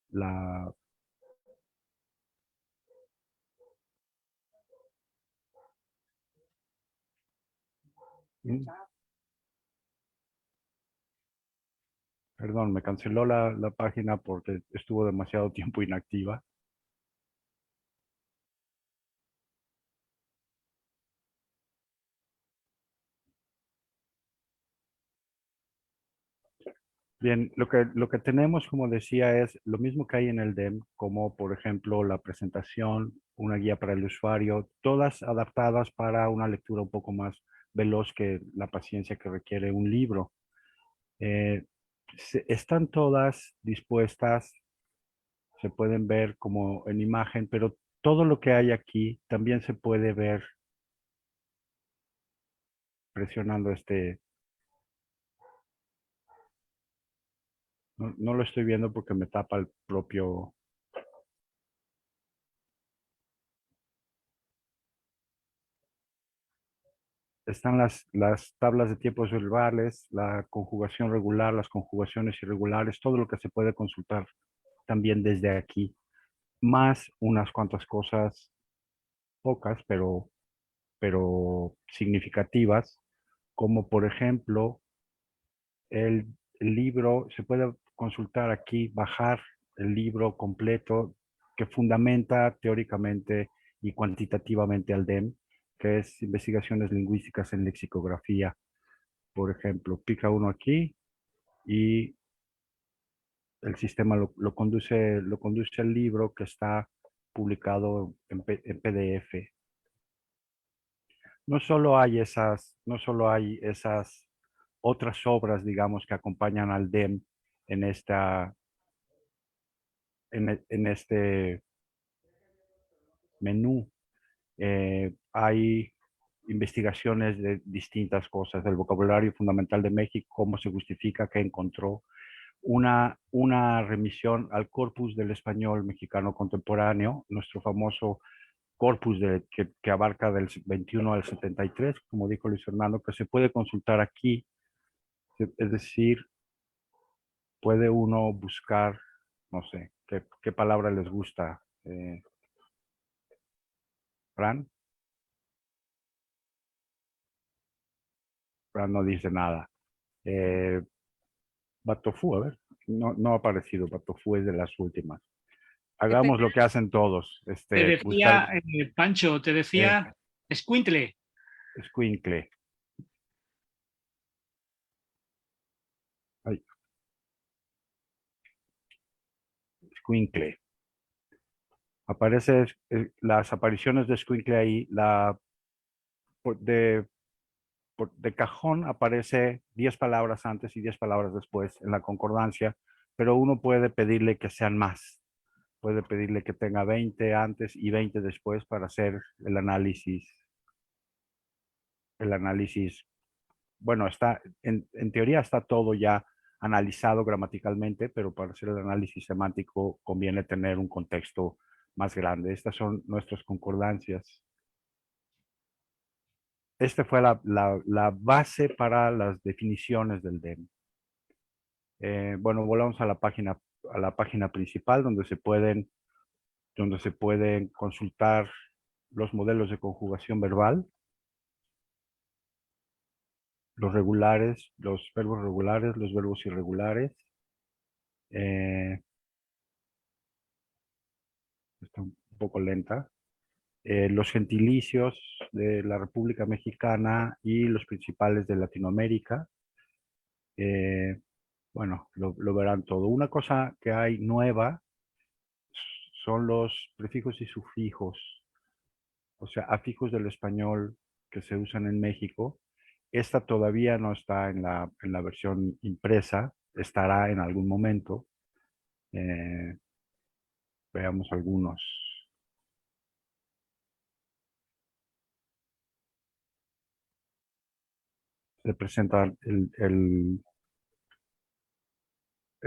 la Perdón, me canceló la página porque estuvo demasiado tiempo inactiva. Bien, lo que tenemos, como decía, es lo mismo que hay en el DEM, como por ejemplo la presentación, una guía para el usuario, todas adaptadas para una lectura un poco más veloz que la paciencia que requiere un libro. Están todas dispuestas, se pueden ver como en imagen, pero todo lo que hay aquí también se puede ver presionando no lo estoy viendo porque me tapa el propio... Están las tablas de tiempos verbales, la conjugación regular, las conjugaciones irregulares, todo lo que se puede consultar también desde aquí, más unas cuantas cosas, pocas, pero significativas, como por ejemplo el libro, se puede consultar aquí, bajar el libro completo que fundamenta teóricamente y cuantitativamente al DEM, que es investigaciones lingüísticas en lexicografía. Por ejemplo, pica uno aquí y el sistema lo conduce al libro que está publicado en PDF. No solo hay esas otras obras, digamos, que acompañan al DEM en este menú. Hay investigaciones de distintas cosas, del vocabulario fundamental de México, cómo se justifica que encontró una remisión al corpus del español mexicano contemporáneo, nuestro famoso corpus que abarca del 21 al 73, como dijo Luis Fernando, que se puede consultar aquí. Es decir, puede uno buscar, no sé, qué palabra les gusta. Fran no dice nada. Batofú, a ver, no ha aparecido. Batofú es de las últimas. Hagamos lo que hacen todos. Te decía, Pancho, te decía escuincle. Escuincle. Ay. Escuincle. Aparece las apariciones de escuincle ahí. De cajón aparece 10 palabras antes y 10 palabras después en la concordancia, pero uno puede pedirle que sean más. Puede pedirle que tenga 20 antes y 20 después para hacer el análisis. Bueno, en teoría está todo ya analizado gramaticalmente, pero para hacer el análisis semántico conviene tener un contexto más grande. Estas son nuestras concordancias. Esta fue la base para las definiciones del DEM. Bueno, volvamos a la página principal donde se pueden consultar los modelos de conjugación verbal, los regulares, los verbos regulares, los verbos irregulares. Está un poco lenta. Los gentilicios de la República Mexicana y los principales de Latinoamérica. Bueno, lo verán todo. Una cosa que hay nueva son los prefijos y sufijos, o sea, afijos del español que se usan en México. Esta todavía no está en la versión impresa, estará en algún momento. Veamos algunos. Se presenta el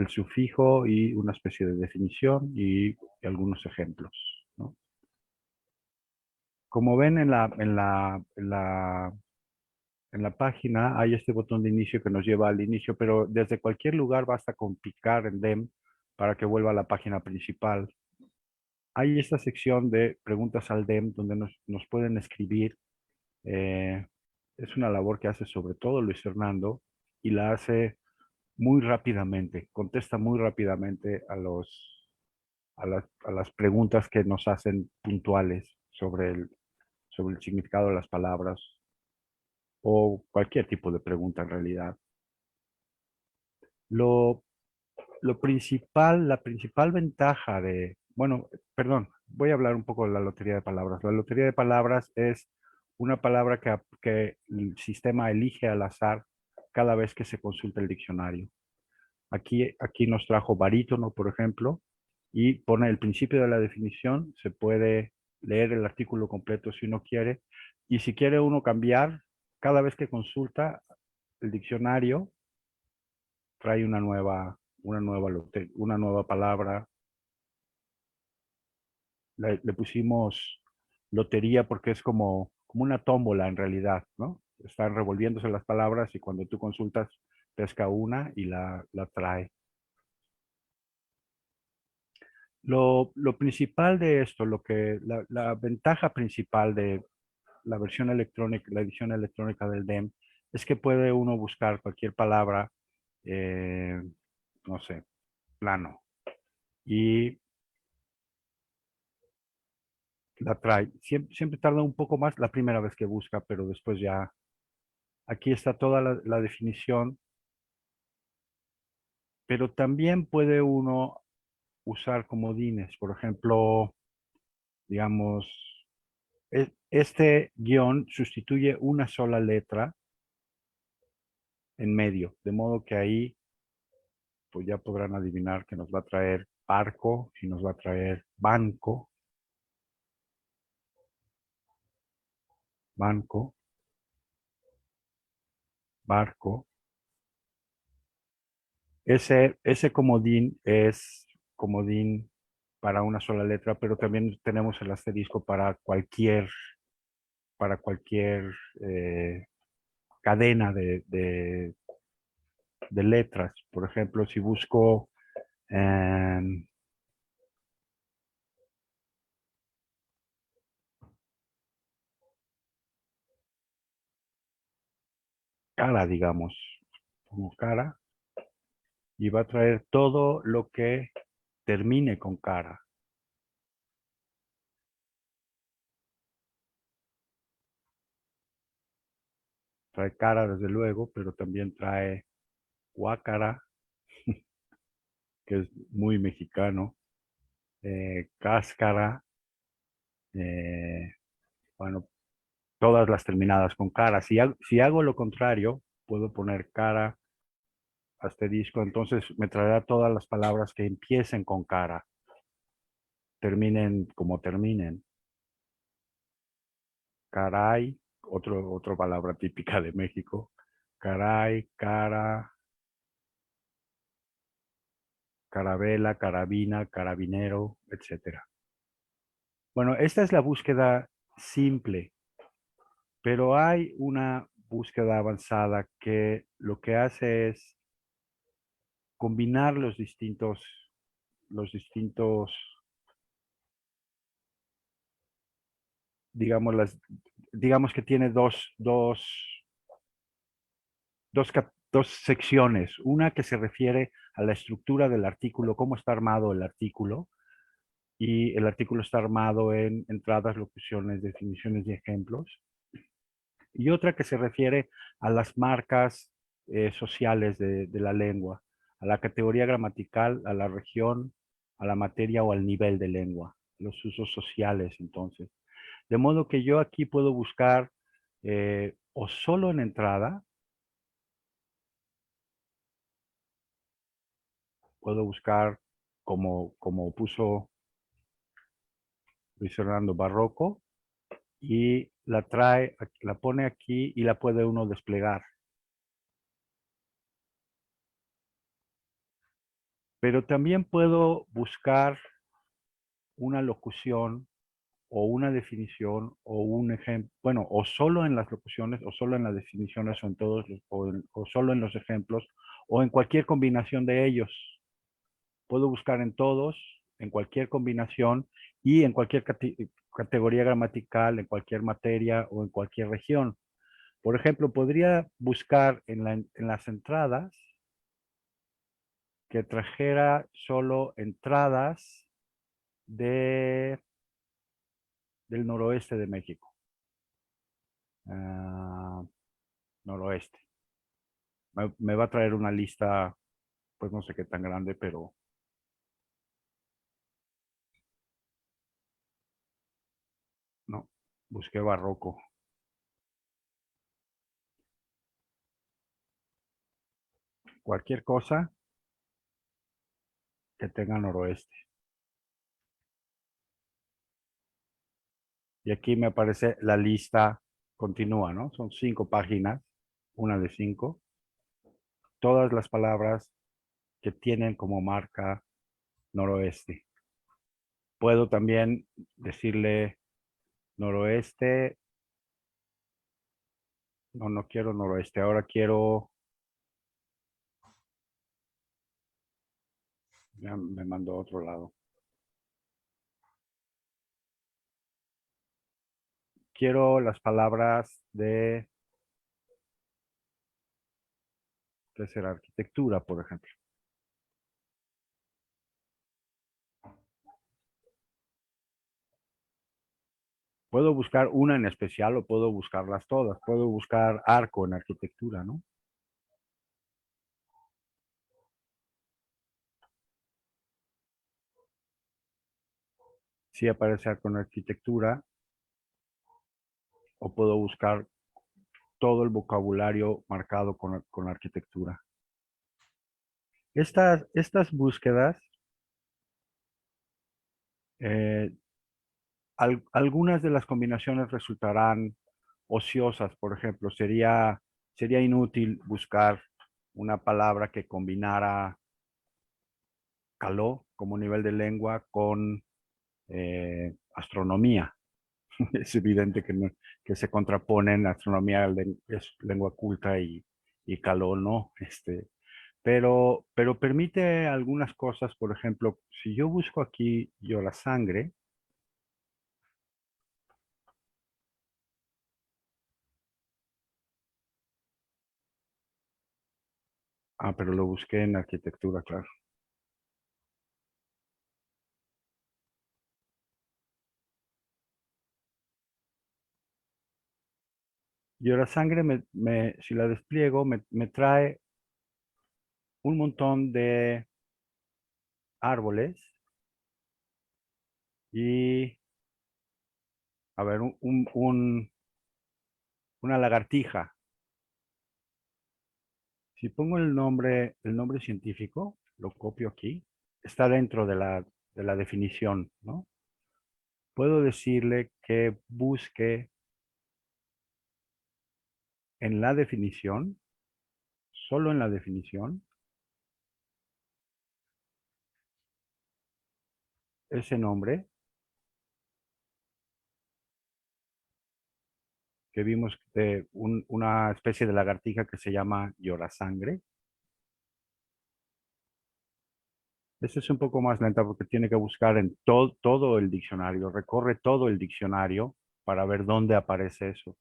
sufijo y una especie de definición y algunos ejemplos, ¿no? Como ven en la página hay este botón de inicio que nos lleva al inicio, pero desde cualquier lugar basta con picar en DEM para que vuelva a la página principal. Hay esta sección de preguntas al DEM donde nos pueden escribir. Es una labor que hace sobre todo Luis Fernando y la hace muy rápidamente, contesta muy rápidamente a las preguntas que nos hacen puntuales sobre el significado de las palabras o cualquier tipo de pregunta en realidad. La principal ventaja bueno, perdón, voy a hablar un poco de la lotería de palabras. La lotería de palabras es una palabra que el sistema elige al azar cada vez que se consulta el diccionario. Aquí nos trajo barítono, por ejemplo, y pone el principio de la definición. Se puede leer el artículo completo si uno quiere. Y si quiere uno cambiar, cada vez que consulta el diccionario, trae una nueva palabra. Le pusimos lotería porque es como una tómbola en realidad, ¿no? Están revolviéndose las palabras y cuando tú consultas, pesca una y la trae. Lo principal de esto, la ventaja principal de la versión electrónica, la edición electrónica del DEM, es que puede uno buscar cualquier palabra, no sé, plano, y la trae. Siempre tarda un poco más la primera vez que busca, pero después ya. Aquí está toda la definición, pero también puede uno usar comodines. Por ejemplo, digamos, este guión sustituye una sola letra en medio, de modo que ahí pues ya podrán adivinar que nos va a traer barco y nos va a traer banco, banco, barco. Ese comodín es comodín para una sola letra, pero también tenemos el asterisco para cualquier cadena de letras. Por ejemplo, si busco cara, digamos, como cara, y va a traer todo lo que termine con cara. Trae cara, desde luego, pero también trae guácara, que es muy mexicano, cáscara, bueno, todas las terminadas con cara. Si hago lo contrario, puedo poner cara, asterisco, entonces me traerá todas las palabras que empiecen con cara, terminen como terminen. Caray, otra palabra típica de México. Caray, cara, carabela, carabina, carabinero, etcétera. Bueno, esta es la búsqueda simple, pero hay una búsqueda avanzada que lo que hace es combinar los distintos, digamos, digamos que tiene dos secciones. Una que se refiere a la estructura del artículo, cómo está armado el artículo, y el artículo está armado en entradas, locuciones, definiciones y ejemplos. Y otra que se refiere a las marcas sociales de la lengua, a la categoría gramatical, a la región, a la materia o al nivel de lengua, los usos sociales, entonces. De modo que yo aquí puedo buscar o solo en entrada, puedo buscar como puso Luis Fernando Barroco, y la pone aquí y la puede uno desplegar. Pero también puedo buscar una locución o una definición o un ejemplo, bueno, o solo en las locuciones, o solo en las definiciones, o en todos, o solo en los ejemplos, o en cualquier combinación de ellos. Puedo buscar en todos, en cualquier combinación y en cualquier categoría gramatical, en cualquier materia o en cualquier región. Por ejemplo, podría buscar en las entradas que trajera solo entradas del noroeste de México. Noroeste. Me va a traer una lista, pues no sé qué tan grande, pero no, busqué barroco. Cualquier cosa que tenga noroeste. Y aquí me aparece la lista continúa, ¿no? Son 5 páginas, una de 5. Todas las palabras que tienen como marca noroeste. Puedo también decirle noroeste. No quiero noroeste. Ahora quiero. Ya me mandó a otro lado. Quiero las palabras de. ¿Qué será? Arquitectura, por ejemplo. puedo buscar una en especial o puedo buscarlas todas. Puedo buscar arco en arquitectura, ¿no? Sí aparece arco en arquitectura, o puedo buscar todo el vocabulario marcado con arquitectura. Estas búsquedas, algunas de las combinaciones resultarán ociosas. Por ejemplo, sería inútil buscar una palabra que combinara caló como nivel de lengua con astronomía. Es evidente que se contraponen. Astronomía es lengua culta y caló no. Pero permite algunas cosas. Por ejemplo, si yo busco aquí yo la sangre, pero lo busqué en arquitectura, claro. Yo la sangre, si la despliego, me trae un montón de árboles y, a ver, una lagartija. Si pongo el nombre científico, lo copio aquí, está dentro de la definición, ¿no? Puedo decirle que busque en la definición, solo en la definición, ese nombre que vimos de una especie de lagartija que se llama llorasangre. Esta es un poco más lenta porque tiene que buscar en todo el diccionario, recorre todo el diccionario para ver dónde aparece eso.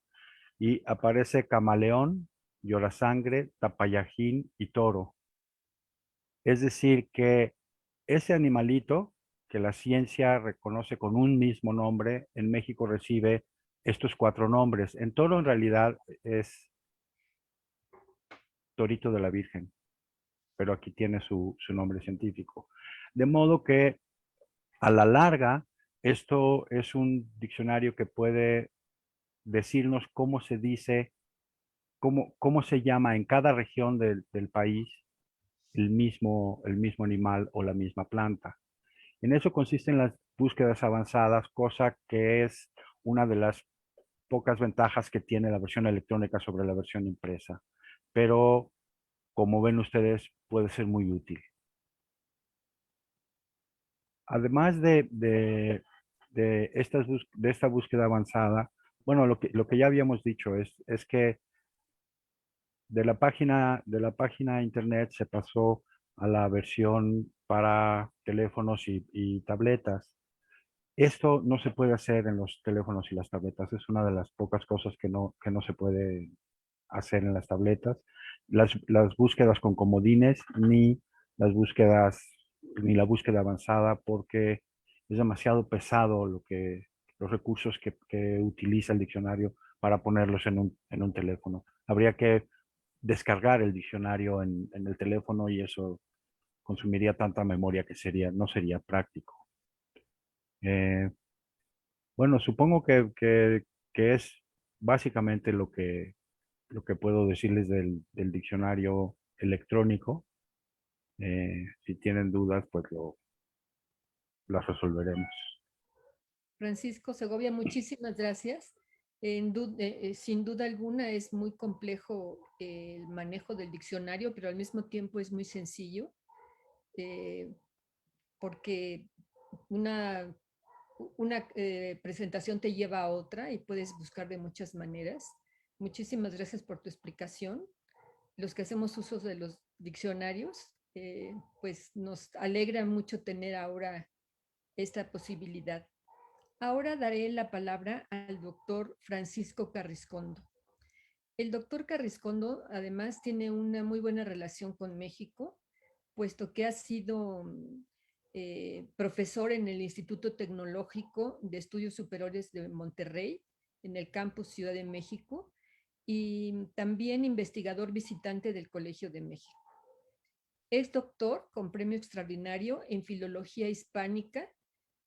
Y aparece camaleón, llorasangre, tapayajín y toro. Es decir, que ese animalito que la ciencia reconoce con un mismo nombre, en México recibe estos 4 nombres. En toro en realidad es torito de la Virgen, pero aquí tiene su nombre científico. De modo que a la larga, esto es un diccionario que puede decirnos cómo se dice, cómo se llama en cada región del país el mismo animal o la misma planta. En eso consisten las búsquedas avanzadas, cosa que es una de las pocas ventajas que tiene la versión electrónica sobre la versión impresa. Pero, como ven ustedes, puede ser muy útil. Además de esta búsqueda avanzada, bueno, lo que ya habíamos dicho es que de la página internet se pasó a la versión para teléfonos y tabletas. Esto no se puede hacer en los teléfonos y las tabletas. Es una de las pocas cosas que no se puede hacer en las tabletas. Las búsquedas con comodines, ni la búsqueda avanzada, porque es demasiado pesado los recursos que utiliza el diccionario para ponerlos en un teléfono. Habría que descargar el diccionario en el teléfono y eso consumiría tanta memoria que no sería práctico. Bueno, supongo que es básicamente lo que puedo decirles del diccionario electrónico. Si tienen dudas, pues las resolveremos. Francisco Segovia, muchísimas gracias. Sin duda alguna es muy complejo el manejo del diccionario, pero al mismo tiempo es muy sencillo, porque una, una presentación te lleva a otra y puedes buscar de muchas maneras. Muchísimas gracias por tu explicación. Los que hacemos uso de los diccionarios, pues nos alegra mucho tener ahora esta posibilidad. Ahora daré la palabra al doctor Francisco Carriscondo. El doctor Carriscondo además tiene una muy buena relación con México, puesto que ha sido profesor en el Instituto Tecnológico de Estudios Superiores de Monterrey, en el campus Ciudad de México, y también investigador visitante del Colegio de México. Es doctor con premio extraordinario en Filología Hispánica.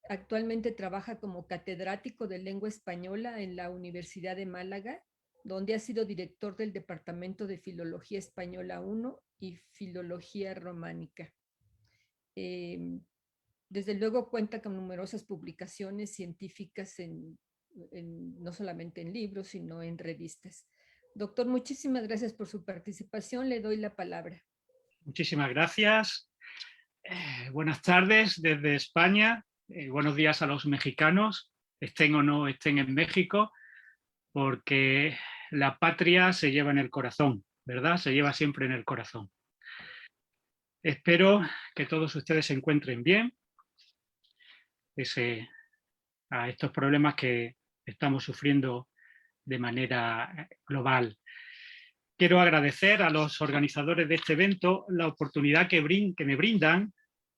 Actualmente trabaja como catedrático de lengua española en la Universidad de Málaga, donde ha sido director del Departamento de Filología Española 1 y Filología Románica. Desde luego cuenta con numerosas publicaciones científicas no solamente en libros, sino en revistas. Doctor, muchísimas gracias por su participación. Le doy la palabra. Muchísimas gracias. Buenas tardes desde España. Buenos días a los mexicanos, estén o no estén en México, porque la patria se lleva en el corazón, ¿verdad? Se lleva siempre en el corazón. Espero que todos ustedes se encuentren bien, pese a estos problemas que estamos sufriendo de manera global. Quiero agradecer a los organizadores de este evento la oportunidad que me brindan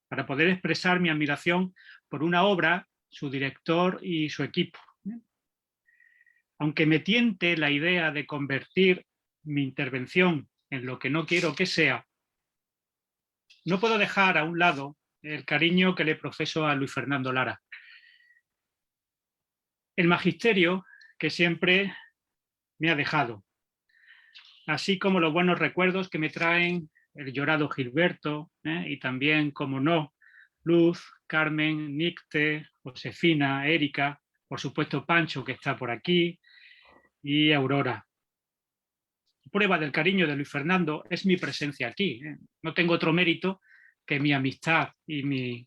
para poder expresar mi admiración por una obra, su director y su equipo. Aunque me tiente la idea de convertir mi intervención en lo que no quiero que sea, no puedo dejar a un lado el cariño que le profeso a Luis Fernando Lara. El magisterio que siempre me ha dejado, así como los buenos recuerdos que me traen el llorado Gilberto, y también, como no, Luz, Carmen, Nicte, Josefina, Erika, por supuesto Pancho, que está por aquí, y Aurora. Prueba del cariño de Luis Fernando es mi presencia aquí. No tengo otro mérito que mi amistad y mi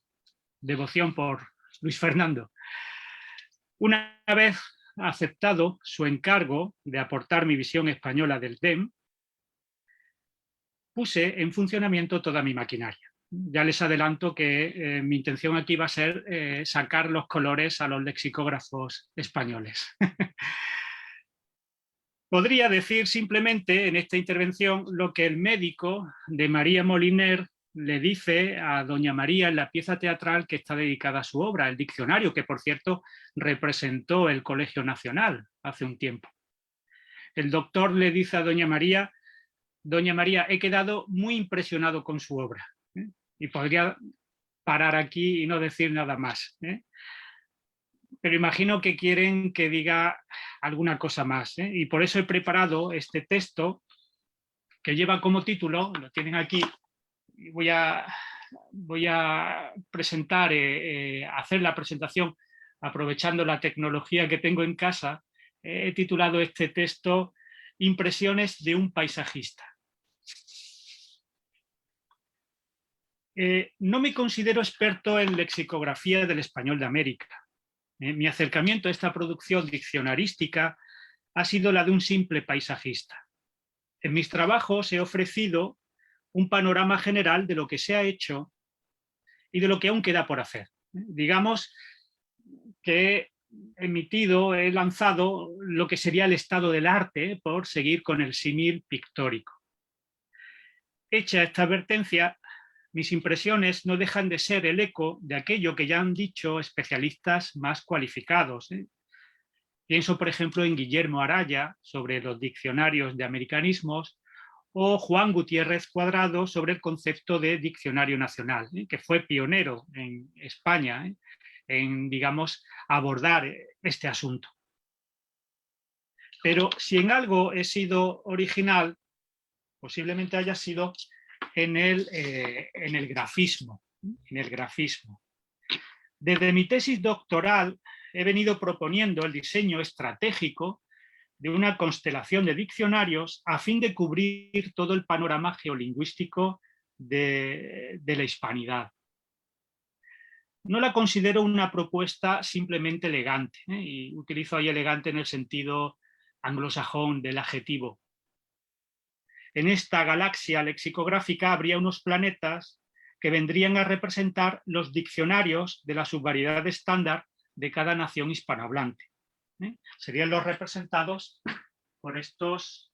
devoción por Luis Fernando. Una vez aceptado su encargo de aportar mi visión española del DEM, puse en funcionamiento toda mi maquinaria. Ya les adelanto que mi intención aquí va a ser sacar los colores a los lexicógrafos españoles. Podría decir simplemente en esta intervención lo que el médico de María Moliner le dice a doña María en la pieza teatral que está dedicada a su obra, el diccionario, que por cierto representó el Colegio Nacional hace un tiempo. El doctor le dice a doña María, he quedado muy impresionado con su obra. Y podría parar aquí y no decir nada más. Pero imagino que quieren que diga alguna cosa más. Y por eso he preparado este texto que lleva como título, lo tienen aquí, y voy a presentar, hacer la presentación aprovechando la tecnología que tengo en casa. He titulado este texto Impresiones de un paisajista. No me considero experto en lexicografía del español de América. Mi acercamiento a esta producción diccionarística ha sido la de un simple paisajista. En mis trabajos he ofrecido un panorama general de lo que se ha hecho y de lo que aún queda por hacer. Digamos que he lanzado lo que sería el estado del arte, por seguir con el símil pictórico. Hecha esta advertencia, mis impresiones no dejan de ser el eco de aquello que ya han dicho especialistas más cualificados. Pienso, por ejemplo, en Guillermo Araya sobre los diccionarios de americanismos o Juan Gutiérrez Cuadrado sobre el concepto de diccionario nacional, que fue pionero en España en, digamos, abordar este asunto. Pero si en algo he sido original, posiblemente haya sido en el grafismo. Desde mi tesis doctoral he venido proponiendo el diseño estratégico de una constelación de diccionarios a fin de cubrir todo el panorama geolingüístico de la hispanidad. No la considero una propuesta simplemente elegante, y utilizo ahí elegante en el sentido anglosajón del adjetivo. En esta galaxia lexicográfica habría unos planetas que vendrían a representar los diccionarios de la subvariedad estándar de cada nación hispanohablante. Serían los representados por estas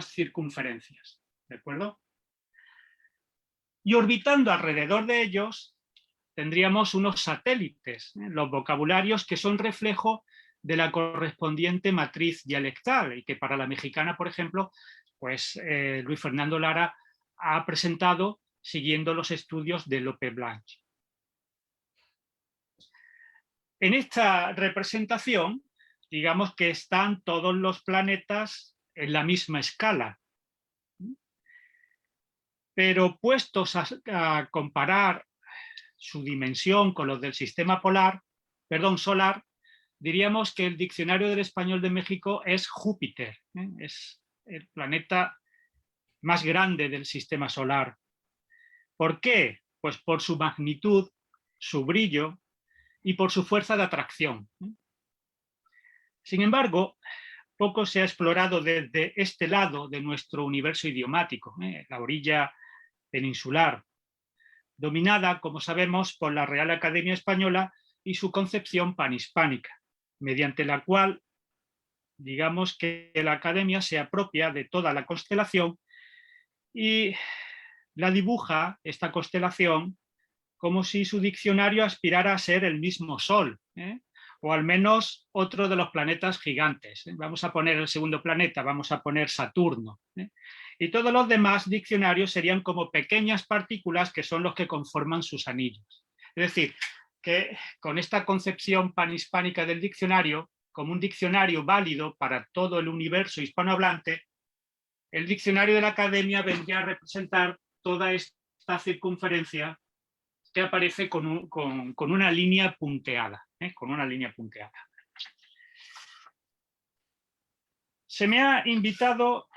circunferencias, ¿de acuerdo? Y orbitando alrededor de ellos tendríamos unos satélites, los vocabularios que son reflejo de la correspondiente matriz dialectal y que para la mexicana, por ejemplo, pues Luis Fernando Lara ha presentado siguiendo los estudios de Lope Blanch. En esta representación, digamos que están todos los planetas en la misma escala. Pero puestos a comparar su dimensión con los del sistema solar, diríamos que el Diccionario del Español de México es Júpiter, es el planeta más grande del sistema solar. ¿Por qué? Pues por su magnitud, su brillo y por su fuerza de atracción. Sin embargo, poco se ha explorado desde este lado de nuestro universo idiomático, la orilla peninsular, dominada, como sabemos, por la Real Academia Española y su concepción panhispánica, mediante la cual, digamos que la Academia se apropia de toda la constelación y la dibuja, esta constelación, como si su diccionario aspirara a ser el mismo Sol, o al menos otro de los planetas gigantes. Vamos a poner el segundo planeta, vamos a poner Saturno. Y todos los demás diccionarios serían como pequeñas partículas que son los que conforman sus anillos. Es decir, que con esta concepción panhispánica del diccionario, como un diccionario válido para todo el universo hispanohablante, el diccionario de la Academia vendría a representar toda esta circunferencia que aparece con una línea punteada. Con una línea punteada. Se me ha invitado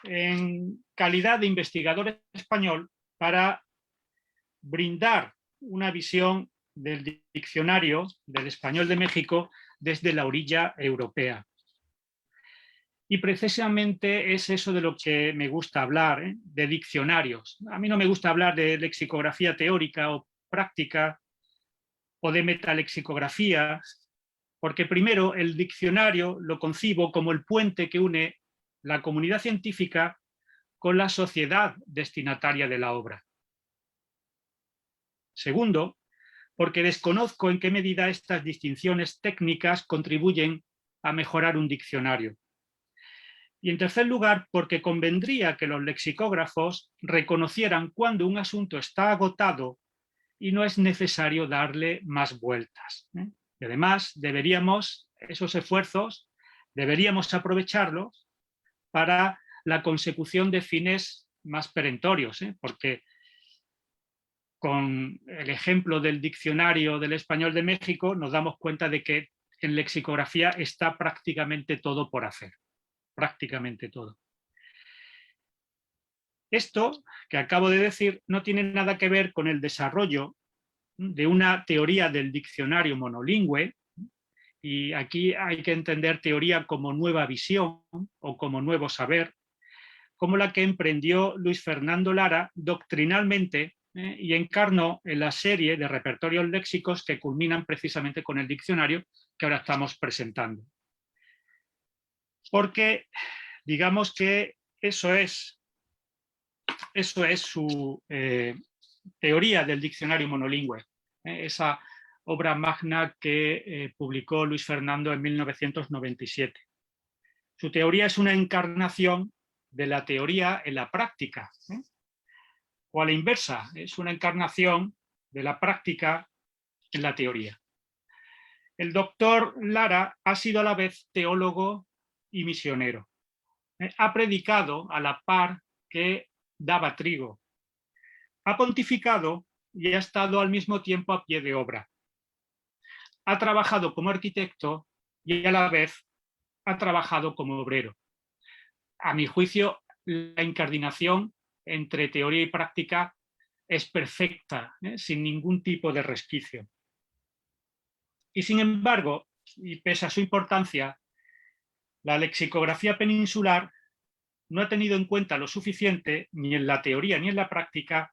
en calidad de investigador español para brindar una visión del diccionario del Español de México desde la orilla europea. Y precisamente es eso de lo que me gusta hablar, de diccionarios. A mí no me gusta hablar de lexicografía teórica o práctica o de metalexicografía, porque primero el diccionario lo concibo como el puente que une la comunidad científica con la sociedad destinataria de la obra. Segundo, porque desconozco en qué medida estas distinciones técnicas contribuyen a mejorar un diccionario. Y en tercer lugar, porque convendría que los lexicógrafos reconocieran cuando un asunto está agotado y no es necesario darle más vueltas. Y además, esos esfuerzos, deberíamos aprovecharlos para la consecución de fines más perentorios, porque con el ejemplo del Diccionario del Español de México nos damos cuenta de que en lexicografía está prácticamente todo por hacer, prácticamente todo. Esto que acabo de decir no tiene nada que ver con el desarrollo de una teoría del diccionario monolingüe, y aquí hay que entender teoría como nueva visión o como nuevo saber, como la que emprendió Luis Fernando Lara doctrinalmente y encarnó en la serie de repertorios léxicos que culminan precisamente con el diccionario que ahora estamos presentando. Porque digamos que eso es su teoría del diccionario monolingüe, esa obra magna que publicó Luis Fernando en 1997. Su teoría es una encarnación de la teoría en la práctica, o a la inversa, es una encarnación de la práctica en la teoría. El doctor Lara ha sido a la vez teólogo y misionero. Ha predicado a la par que daba trigo. Ha pontificado y ha estado al mismo tiempo a pie de obra. Ha trabajado como arquitecto y a la vez ha trabajado como obrero. A mi juicio, la incardinación entre teoría y práctica es perfecta, sin ningún tipo de resquicio. Y sin embargo, y pese a su importancia, la lexicografía peninsular no ha tenido en cuenta lo suficiente, ni en la teoría ni en la práctica,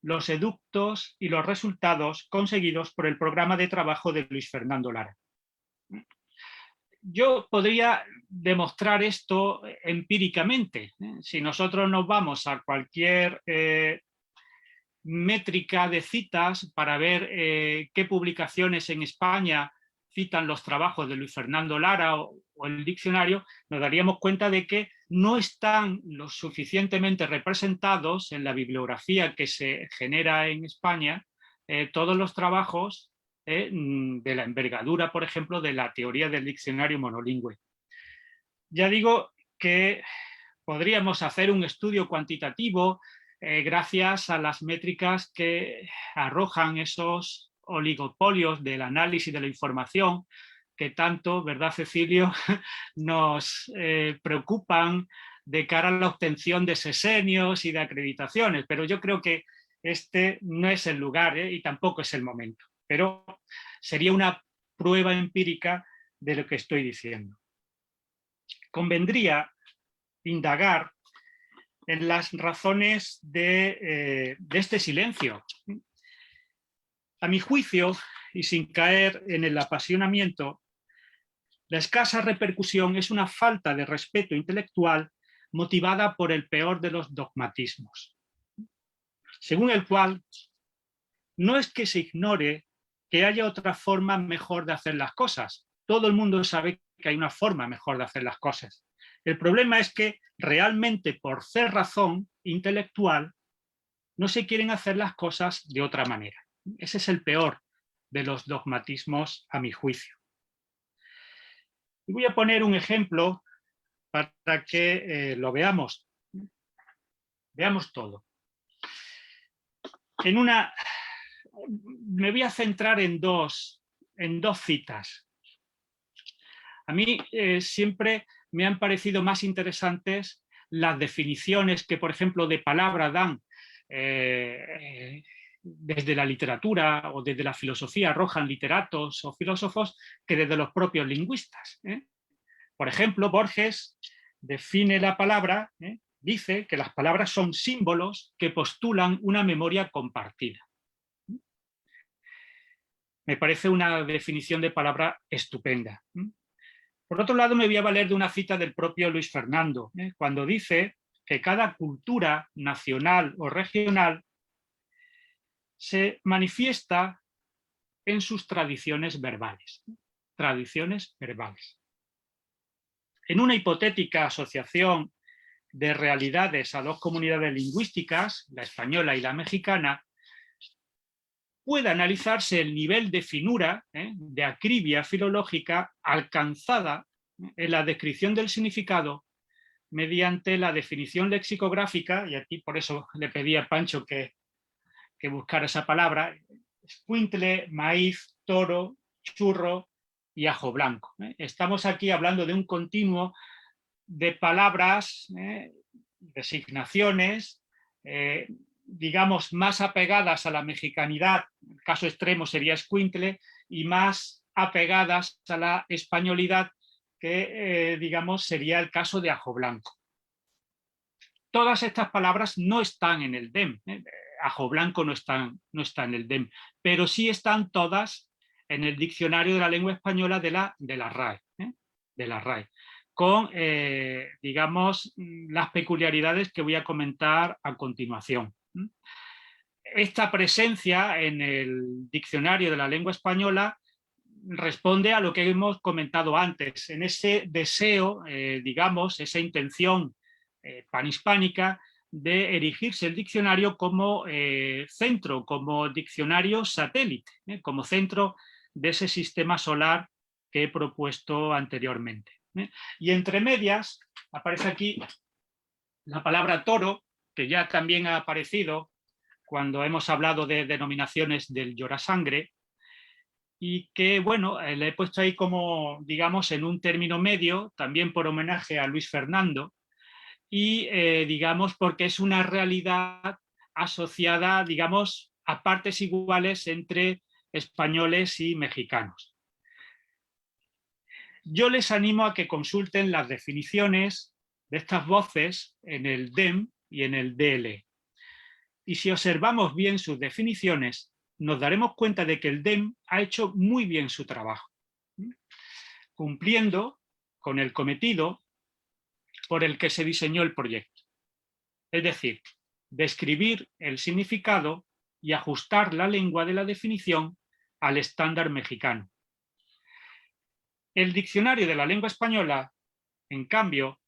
los eductos y los resultados conseguidos por el programa de trabajo de Luis Fernando Lara. Yo podría demostrar esto empíricamente. Si nosotros nos vamos a cualquier métrica de citas para ver qué publicaciones en España citan los trabajos de Luis Fernando Lara o el diccionario, nos daríamos cuenta de que no están lo suficientemente representados en la bibliografía que se genera en España todos los trabajos de la envergadura, por ejemplo, de la teoría del diccionario monolingüe. Ya digo que podríamos hacer un estudio cuantitativo gracias a las métricas que arrojan esos oligopolios del análisis de la información que tanto, ¿verdad, Cecilio?, nos preocupan de cara a la obtención de sesenios y de acreditaciones, pero yo creo que este no es el lugar y tampoco es el momento, pero sería una prueba empírica de lo que estoy diciendo. Convendría indagar en las razones de este silencio. A mi juicio, y sin caer en el apasionamiento, la escasa repercusión es una falta de respeto intelectual motivada por el peor de los dogmatismos, según el cual no es que se ignore que haya otra forma mejor de hacer las cosas. Todo el mundo sabe que hay una forma mejor de hacer las cosas. El problema es que realmente por cerrazón intelectual no se quieren hacer las cosas de otra manera. Ese es el peor de los dogmatismos a mi juicio. Y voy a poner un ejemplo para que lo veamos. Veamos todo. Me voy a centrar en dos citas. A mí siempre me han parecido más interesantes las definiciones que, por ejemplo, de palabra dan desde la literatura o desde la filosofía arrojan literatos o filósofos que desde los propios lingüistas. Por ejemplo, Borges define la palabra, dice que las palabras son símbolos que postulan una memoria compartida. Me parece una definición de palabra estupenda. Por otro lado, me voy a valer de una cita del propio Luis Fernando, cuando dice que cada cultura nacional o regional se manifiesta en sus tradiciones verbales. Tradiciones verbales. En una hipotética asociación de realidades a dos comunidades lingüísticas, la española y la mexicana, puede analizarse el nivel de finura, de acribia filológica alcanzada en la descripción del significado mediante la definición lexicográfica, y aquí por eso le pedí a Pancho que buscara esa palabra, escuintle, maíz, toro, churro y ajo blanco. Estamos aquí hablando de un continuo de palabras, designaciones, digamos, más apegadas a la mexicanidad, el caso extremo sería escuintle, y más apegadas a la españolidad, que digamos sería el caso de ajo blanco. Todas estas palabras no están en el DEM, ajo blanco no está en el DEM, pero sí están todas en el diccionario de la lengua española de la RAE, con, digamos, las peculiaridades que voy a comentar a continuación. Esta presencia en el diccionario de la lengua española responde a lo que hemos comentado antes, en ese deseo, digamos, esa intención panhispánica de erigirse el diccionario como centro, como diccionario satélite, como centro de ese sistema solar que he propuesto anteriormente. Y entre medias aparece aquí la palabra toro, que ya también ha aparecido cuando hemos hablado de denominaciones del llorasangre, y que, bueno, le he puesto ahí como, digamos, en un término medio, también por homenaje a Luis Fernando, y, digamos, porque es una realidad asociada, digamos, a partes iguales entre españoles y mexicanos. Yo les animo a que consulten las definiciones de estas voces en el DEM y en el DL. Y si observamos bien sus definiciones, nos daremos cuenta de que el DEM ha hecho muy bien su trabajo, cumpliendo con el cometido por el que se diseñó el proyecto. Es decir, describir el significado y ajustar la lengua de la definición al estándar mexicano. El diccionario de la lengua española, en cambio,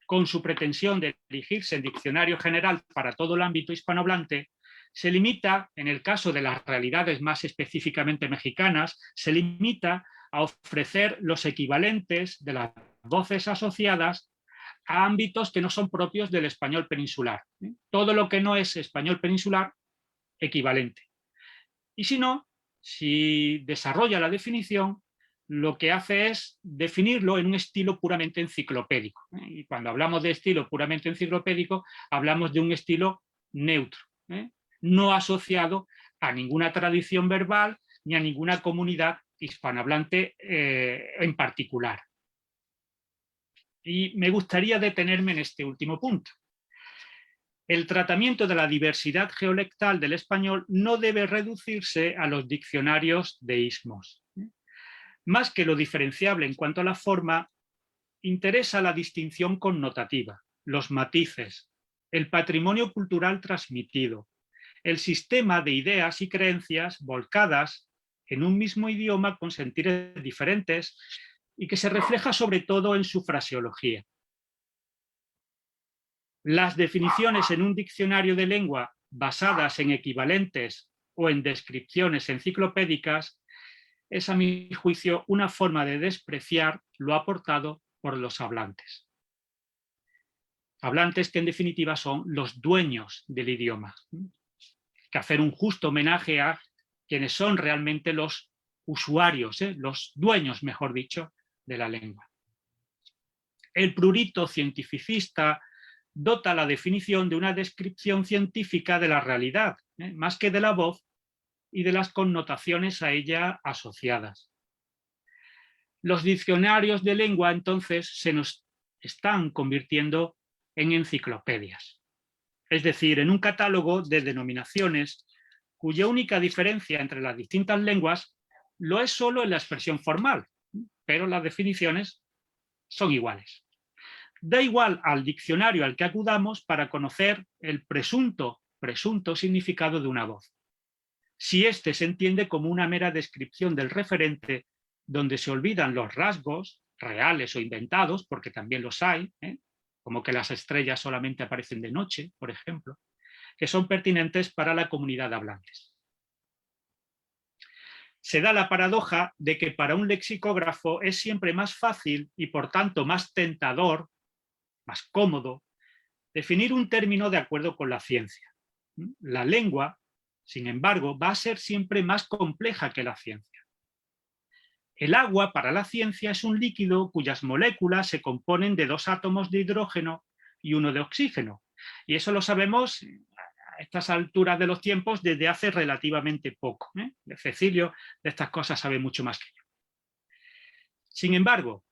con su pretensión de erigirse en diccionario general para todo el ámbito hispanohablante, se limita, en el caso de las realidades más específicamente mexicanas, se limita a ofrecer los equivalentes de las voces asociadas a ámbitos que no son propios del español peninsular. Todo lo que no es español peninsular, equivalente. Y si no, si desarrolla la definición, lo que hace es definirlo en un estilo puramente enciclopédico. Y cuando hablamos de estilo puramente enciclopédico, hablamos de un estilo neutro, no asociado a ninguna tradición verbal ni a ninguna comunidad hispanohablante en particular. Y me gustaría detenerme en este último punto. El tratamiento de la diversidad geolectal del español no debe reducirse a los diccionarios de ismos. Más que lo diferenciable en cuanto a la forma, interesa la distinción connotativa, los matices, el patrimonio cultural transmitido, el sistema de ideas y creencias volcadas en un mismo idioma con sentires diferentes y que se refleja sobre todo en su fraseología. Las definiciones en un diccionario de lengua basadas en equivalentes o en descripciones enciclopédicas es, a mi juicio, una forma de despreciar lo aportado por los hablantes. Hablantes que en definitiva son los dueños del idioma. Que hacer un justo homenaje a quienes son realmente los usuarios, los dueños, mejor dicho, de la lengua. El prurito cientificista dota la definición de una descripción científica de la realidad, más que de la voz y de las connotaciones a ella asociadas. Los diccionarios de lengua, entonces, se nos están convirtiendo en enciclopedias, es decir, en un catálogo de denominaciones cuya única diferencia entre las distintas lenguas lo es solo en la expresión formal, pero las definiciones son iguales. Da igual al diccionario al que acudamos para conocer el presunto significado de una voz. Si éste se entiende como una mera descripción del referente, donde se olvidan los rasgos, reales o inventados, porque también los hay, como que las estrellas solamente aparecen de noche, por ejemplo, que son pertinentes para la comunidad de hablantes. Se da la paradoja de que para un lexicógrafo es siempre más fácil y por tanto más tentador, más cómodo, definir un término de acuerdo con la ciencia. La lengua, sin embargo, va a ser siempre más compleja que la ciencia. El agua para la ciencia es un líquido cuyas moléculas se componen de 2 átomos de hidrógeno y 1 de oxígeno. Y eso lo sabemos a estas alturas de los tiempos desde hace relativamente poco. Cecilio de estas cosas sabe mucho más que yo. Sin embargo,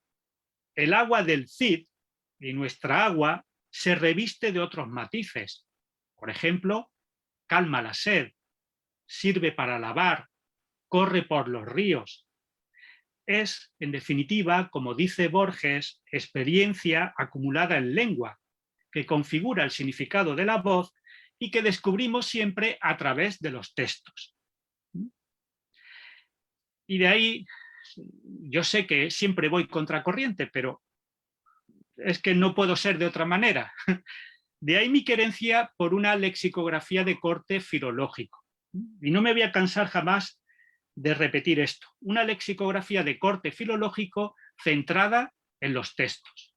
el agua del Cid y nuestra agua se reviste de otros matices. Por ejemplo, calma la sed, sirve para lavar, corre por los ríos. Es, en definitiva, como dice Borges, experiencia acumulada en lengua, que configura el significado de la voz y que descubrimos siempre a través de los textos. Y de ahí, yo sé que siempre voy contracorriente, pero es que no puedo ser de otra manera. De ahí mi querencia por una lexicografía de corte filológico. Y no me voy a cansar jamás de repetir esto. Una lexicografía de corte filológico centrada en los textos.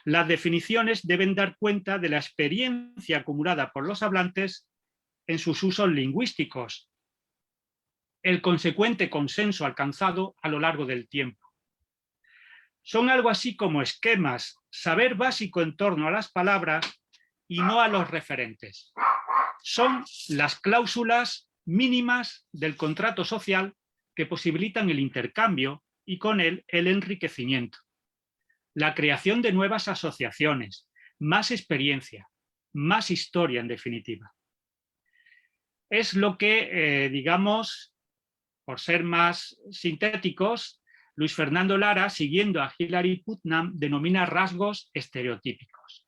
Las definiciones deben dar cuenta de la experiencia acumulada por los hablantes en sus usos lingüísticos, el consecuente consenso alcanzado a lo largo del tiempo. Son algo así como esquemas, saber básico en torno a las palabras y no a los referentes. Son las cláusulas mínimas del contrato social que posibilitan el intercambio y con él el enriquecimiento. La creación de nuevas asociaciones, más experiencia, más historia en definitiva. Es lo que, digamos, por ser más sintéticos, Luis Fernando Lara, siguiendo a Hilary Putnam, denomina rasgos estereotípicos.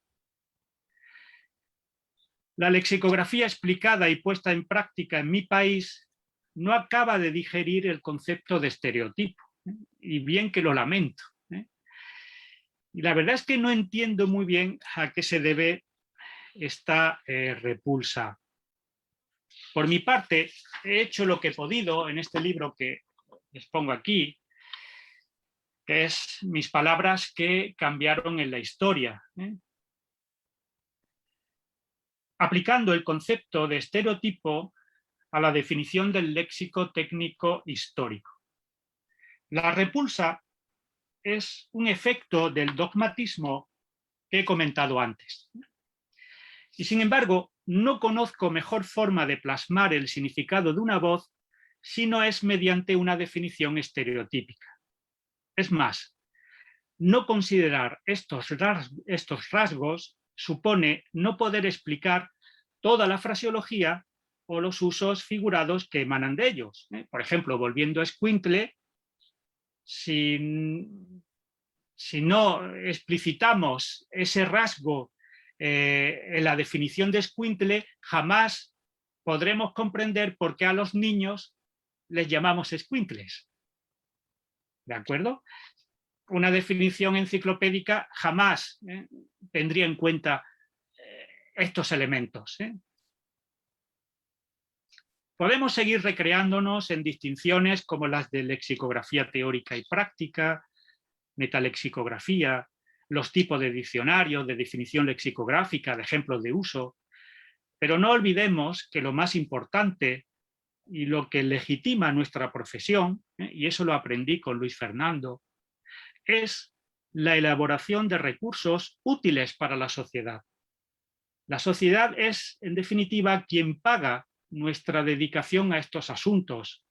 La lexicografía explicada y puesta en práctica en mi país no acaba de digerir el concepto de estereotipo, y bien que lo lamento. Y la verdad es que no entiendo muy bien a qué se debe esta repulsa. Por mi parte, he hecho lo que he podido en este libro que les pongo aquí, que es mis palabras que cambiaron en la historia, aplicando el concepto de estereotipo a la definición del léxico técnico histórico. La repulsa es un efecto del dogmatismo que he comentado antes. Y sin embargo, no conozco mejor forma de plasmar el significado de una voz si no es mediante una definición estereotípica. Es más, no considerar estos rasgos supone no poder explicar toda la fraseología o los usos figurados que emanan de ellos. Por ejemplo, volviendo a escuincle, si no explicitamos ese rasgo en la definición de escuincle, jamás podremos comprender por qué a los niños les llamamos escuincles. ¿De acuerdo? Una definición enciclopédica jamás tendría en cuenta estos elementos. Podemos seguir recreándonos en distinciones como las de lexicografía teórica y práctica, metalexicografía, los tipos de diccionario, de definición lexicográfica, de ejemplos de uso, pero no olvidemos que lo más importante y lo que legitima nuestra profesión, y eso lo aprendí con Luis Fernando, es la elaboración de recursos útiles para la sociedad. La sociedad es, en definitiva, quien paga nuestra dedicación a estos asuntos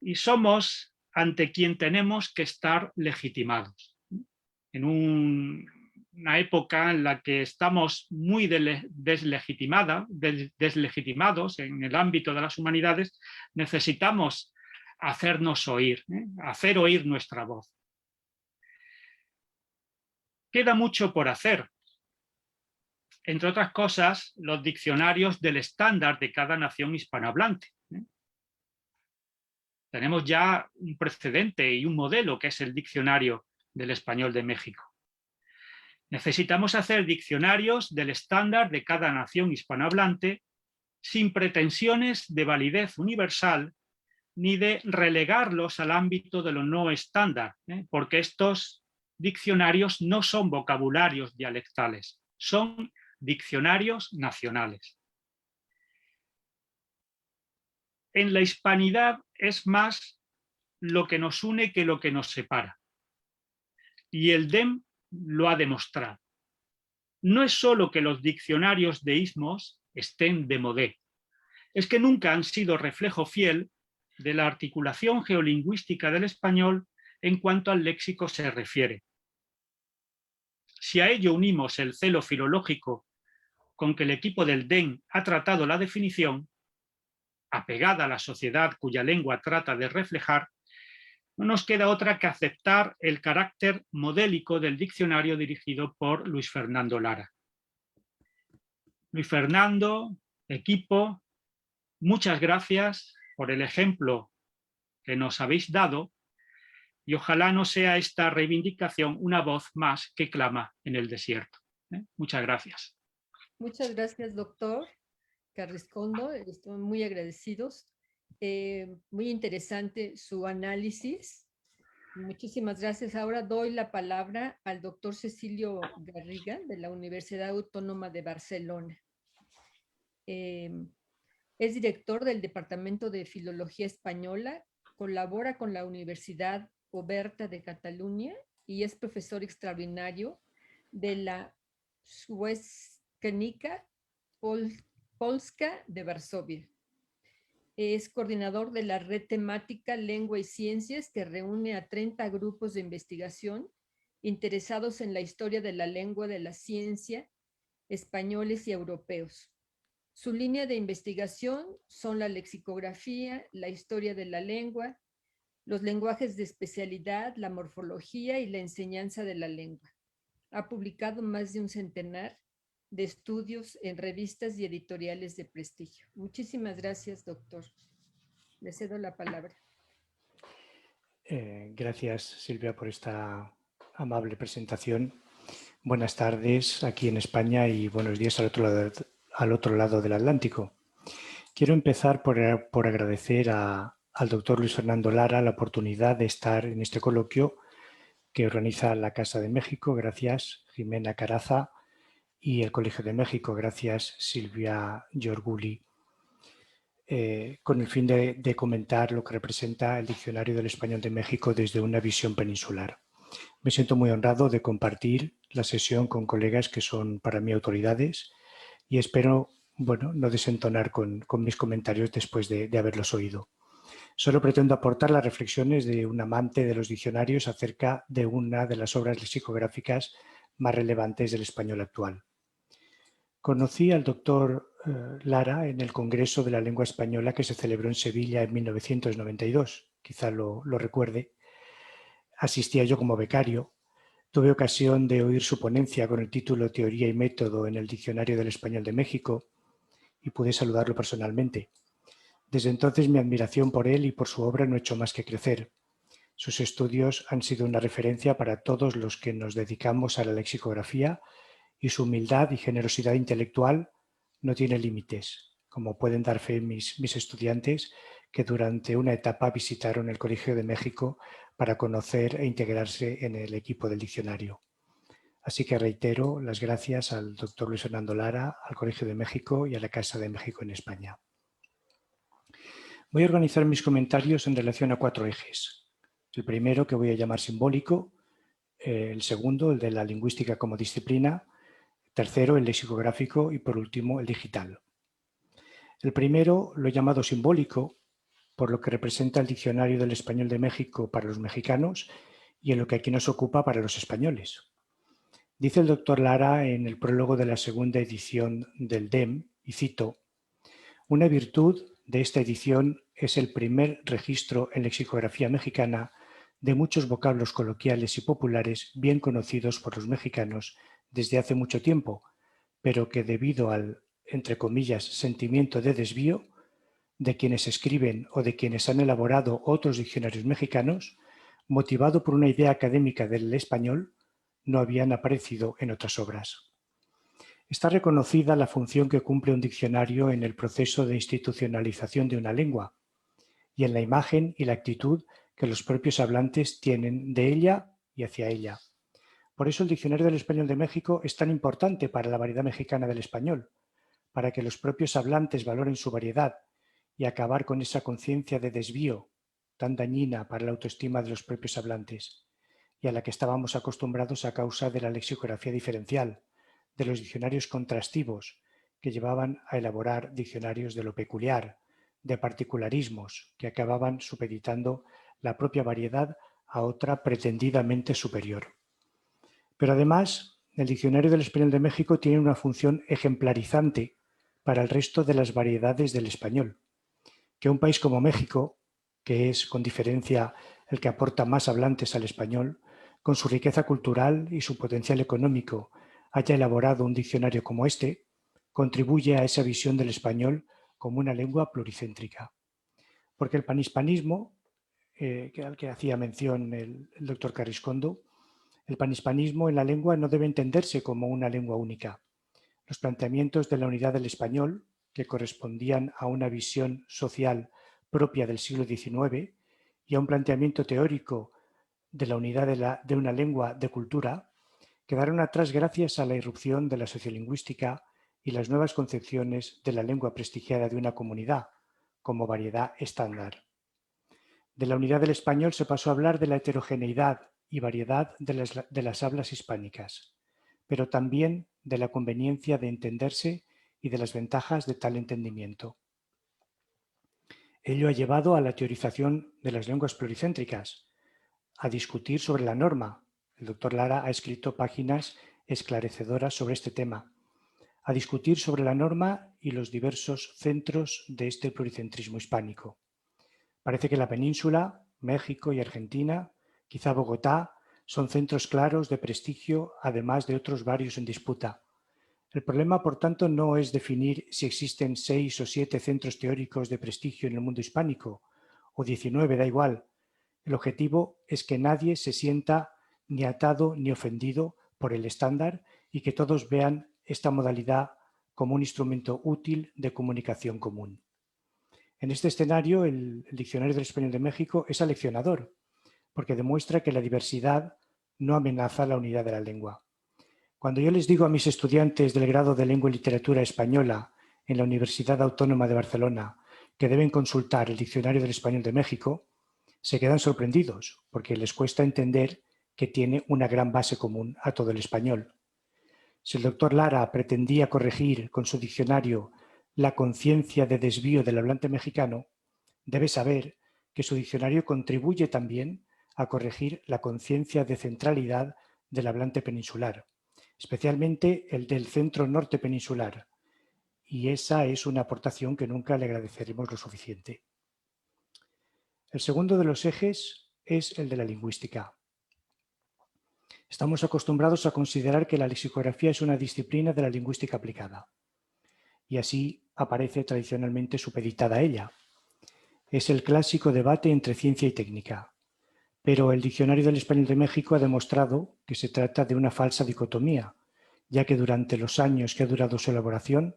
y somos ante quien tenemos que estar legitimados. En una época en la que estamos muy deslegitimados en el ámbito de las humanidades, necesitamos hacernos oír, hacer oír nuestra voz. Queda mucho por hacer. Entre otras cosas, los diccionarios del estándar de cada nación hispanohablante. Tenemos ya un precedente y un modelo que es el diccionario del español de México. Necesitamos hacer diccionarios del estándar de cada nación hispanohablante sin pretensiones de validez universal ni de relegarlos al ámbito de lo no estándar, porque estos diccionarios no son vocabularios dialectales, son diccionarios nacionales. En la hispanidad es más lo que nos une que lo que nos separa. Y el DEM lo ha demostrado. No es solo que los diccionarios de istmos estén de modé, es que nunca han sido reflejo fiel de la articulación geolingüística del español en cuanto al léxico se refiere. Si a ello unimos el celo filológico con que el equipo del DEN ha tratado la definición, apegada a la sociedad cuya lengua trata de reflejar, no nos queda otra que aceptar el carácter modélico del diccionario dirigido por Luis Fernando Lara. Luis Fernando, equipo, muchas gracias por el ejemplo que nos habéis dado y ojalá no sea esta reivindicación una voz más que clama en el desierto. Muchas gracias. Muchas gracias, doctor Carrascondo. Estamos muy agradecidos. Muy interesante su análisis. Muchísimas gracias. Ahora doy la palabra al doctor Cecilio Garriga de la Universidad Autónoma de Barcelona. Es director del Departamento de Filología Española, colabora con la Universidad Oberta de Cataluña y es profesor extraordinario de la Szwedzkia Polska de Varsovia. Es coordinador de la red temática Lengua y Ciencias que reúne a 30 grupos de investigación interesados en la historia de la lengua de la ciencia, españoles y europeos. Su línea de investigación son la lexicografía, la historia de la lengua, los lenguajes de especialidad, la morfología y la enseñanza de la lengua. Ha publicado más de un centenar de estudios en revistas y editoriales de prestigio. Muchísimas gracias, doctor. Le cedo la palabra. Gracias, Silvia, por esta amable presentación. Buenas tardes aquí en España y buenos días al otro lado del Atlántico. Quiero empezar por agradecer al doctor Luis Fernando Lara la oportunidad de estar en este coloquio que organiza la Casa de México. Gracias, Jimena Caraza, y el Colegio de México. Gracias, Silvia Giorguli. Con el fin de comentar lo que representa el Diccionario del Español de México desde una visión peninsular. Me siento muy honrado de compartir la sesión con colegas que son para mí autoridades y espero, bueno, no desentonar con mis comentarios después de haberlos oído. Solo pretendo aportar las reflexiones de un amante de los diccionarios acerca de una de las obras lexicográficas más relevantes del español actual. Conocí al doctor Lara en el Congreso de la Lengua Española que se celebró en Sevilla en 1992. Quizá lo recuerde. Asistía yo como becario. Tuve ocasión de oír su ponencia con el título Teoría y Método en el Diccionario del Español de México y pude saludarlo personalmente. Desde entonces mi admiración por él y por su obra no ha hecho más que crecer. Sus estudios han sido una referencia para todos los que nos dedicamos a la lexicografía y su humildad y generosidad intelectual no tiene límites, como pueden dar fe mis estudiantes que durante una etapa visitaron el Colegio de México para conocer e integrarse en el equipo del diccionario. Así que reitero las gracias al doctor Luis Fernando Lara, al Colegio de México y a la Casa de México en España. Voy a organizar mis comentarios en relación a 4 ejes. El primero, que voy a llamar simbólico, el segundo, el de la lingüística como disciplina, tercero, el lexicográfico y por último, el digital. El primero lo he llamado simbólico por lo que representa el Diccionario del Español de México para los mexicanos y en lo que aquí nos ocupa para los españoles. Dice el doctor Lara en el prólogo de la segunda edición del DEM, y cito, una virtud de esta edición es el primer registro en lexicografía mexicana de muchos vocablos coloquiales y populares bien conocidos por los mexicanos desde hace mucho tiempo, pero que debido al, entre comillas, sentimiento de desvío de quienes escriben o de quienes han elaborado otros diccionarios mexicanos, motivado por una idea académica del español, no habían aparecido en otras obras. Está reconocida la función que cumple un diccionario en el proceso de institucionalización de una lengua y en la imagen y la actitud que los propios hablantes tienen de ella y hacia ella. Por eso el Diccionario del Español de México es tan importante para la variedad mexicana del español, para que los propios hablantes valoren su variedad y acabar con esa conciencia de desvío tan dañina para la autoestima de los propios hablantes y a la que estábamos acostumbrados a causa de la lexicografía diferencial, de los diccionarios contrastivos que llevaban a elaborar diccionarios de lo peculiar, de particularismos que acababan supeditando la propia variedad a otra pretendidamente superior. Pero además, el Diccionario del Español de México tiene una función ejemplarizante para el resto de las variedades del español. Que un país como México, que es con diferencia el que aporta más hablantes al español, con su riqueza cultural y su potencial económico, haya elaborado un diccionario como este, contribuye a esa visión del español como una lengua pluricéntrica. Porque el panhispanismo, al que hacía mención el doctor Carriscondo, el panhispanismo en la lengua no debe entenderse como una lengua única. Los planteamientos de la unidad del español, que correspondían a una visión social propia del siglo XIX y a un planteamiento teórico de la unidad de una lengua de cultura, quedaron atrás gracias a la irrupción de la sociolingüística y las nuevas concepciones de la lengua prestigiada de una comunidad como variedad estándar. De la unidad del español se pasó a hablar de la heterogeneidad y variedad de las hablas hispánicas, pero también de la conveniencia de entenderse y de las ventajas de tal entendimiento. Ello ha llevado a la teorización de las lenguas pluricéntricas, a discutir sobre la norma. El doctor Lara ha escrito páginas esclarecedoras sobre este tema, a discutir sobre la norma y los diversos centros de este pluricentrismo hispánico. Parece que la península, México y Argentina, quizá Bogotá, son centros claros de prestigio, además de otros varios en disputa. El problema, por tanto, no es definir si existen 6 o 7 centros teóricos de prestigio en el mundo hispánico, o 19, da igual. El objetivo es que nadie se sienta ni atado ni ofendido por el estándar y que todos vean esta modalidad como un instrumento útil de comunicación común. En este escenario, el Diccionario del Español de México es aleccionador, porque demuestra que la diversidad no amenaza la unidad de la lengua. Cuando yo les digo a mis estudiantes del grado de Lengua y Literatura Española en la Universidad Autónoma de Barcelona que deben consultar el Diccionario del Español de México, se quedan sorprendidos porque les cuesta entender que tiene una gran base común a todo el español. Si el doctor Lara pretendía corregir con su diccionario la conciencia de desvío del hablante mexicano, debe saber que su diccionario contribuye también a corregir la conciencia de centralidad del hablante peninsular, especialmente el del centro norte peninsular, y esa es una aportación que nunca le agradeceremos lo suficiente. El segundo de los ejes es el de la lingüística. Estamos acostumbrados a considerar que la lexicografía es una disciplina de la lingüística aplicada, y así aparece tradicionalmente supeditada a ella. Es el clásico debate entre ciencia y técnica, pero el Diccionario del Español de México ha demostrado que se trata de una falsa dicotomía, ya que durante los años que ha durado su elaboración,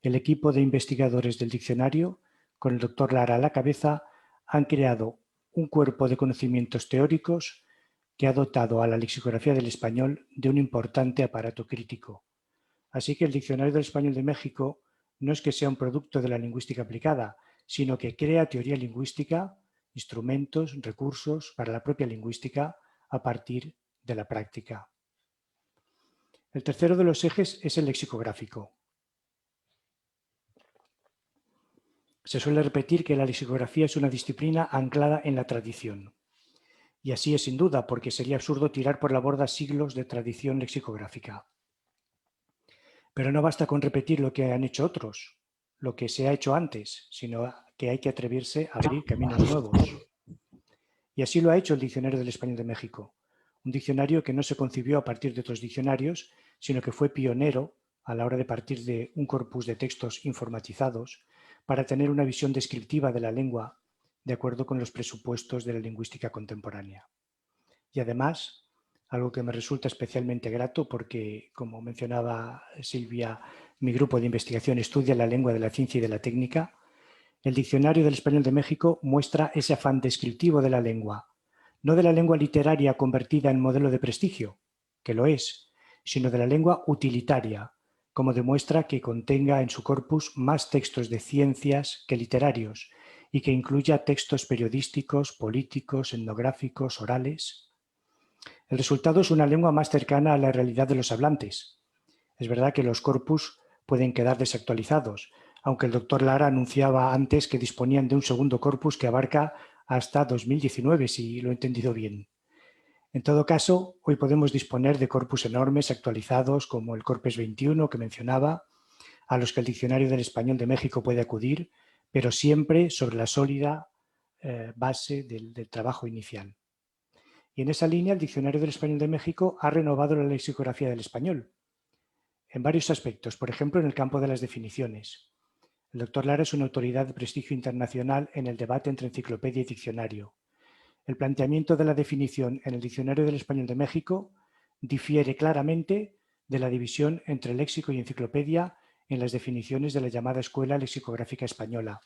el equipo de investigadores del diccionario, con el doctor Lara a la cabeza, han creado un cuerpo de conocimientos teóricos que ha dotado a la lexicografía del español de un importante aparato crítico. Así que el Diccionario del Español de México no es que sea un producto de la lingüística aplicada, sino que crea teoría lingüística, instrumentos, recursos para la propia lingüística a partir de la práctica. El tercero de los ejes es el lexicográfico. Se suele repetir que la lexicografía es una disciplina anclada en la tradición. Y así es sin duda, porque sería absurdo tirar por la borda siglos de tradición lexicográfica. Pero no basta con repetir lo que han hecho otros, lo que se ha hecho antes, sino que hay que atreverse a abrir caminos nuevos. Y así lo ha hecho el Diccionario del Español de México, un diccionario que no se concibió a partir de otros diccionarios, sino que fue pionero a la hora de partir de un corpus de textos informatizados para tener una visión descriptiva de la lengua de acuerdo con los presupuestos de la lingüística contemporánea. Y además, algo que me resulta especialmente grato porque, como mencionaba Silvia, mi grupo de investigación estudia la lengua de la ciencia y de la técnica, el Diccionario del Español de México muestra ese afán descriptivo de la lengua, no de la lengua literaria convertida en modelo de prestigio, que lo es, sino de la lengua utilitaria, como demuestra que contenga en su corpus más textos de ciencias que literarios y que incluya textos periodísticos, políticos, etnográficos, orales. El resultado es una lengua más cercana a la realidad de los hablantes. Es verdad que los corpus pueden quedar desactualizados, aunque el doctor Lara anunciaba antes que disponían de un segundo corpus que abarca hasta 2019, si lo he entendido bien. En todo caso, hoy podemos disponer de corpus enormes actualizados como el Corpus 21 que mencionaba, a los que el Diccionario del Español de México puede acudir, pero siempre sobre la sólida base del trabajo inicial. Y en esa línea, el Diccionario del Español de México ha renovado la lexicografía del español en varios aspectos, por ejemplo, en el campo de las definiciones. El doctor Lara es una autoridad de prestigio internacional en el debate entre enciclopedia y diccionario. El planteamiento de la definición en el Diccionario del Español de México difiere claramente de la división entre léxico y enciclopedia en las definiciones de la llamada Escuela Lexicográfica Española,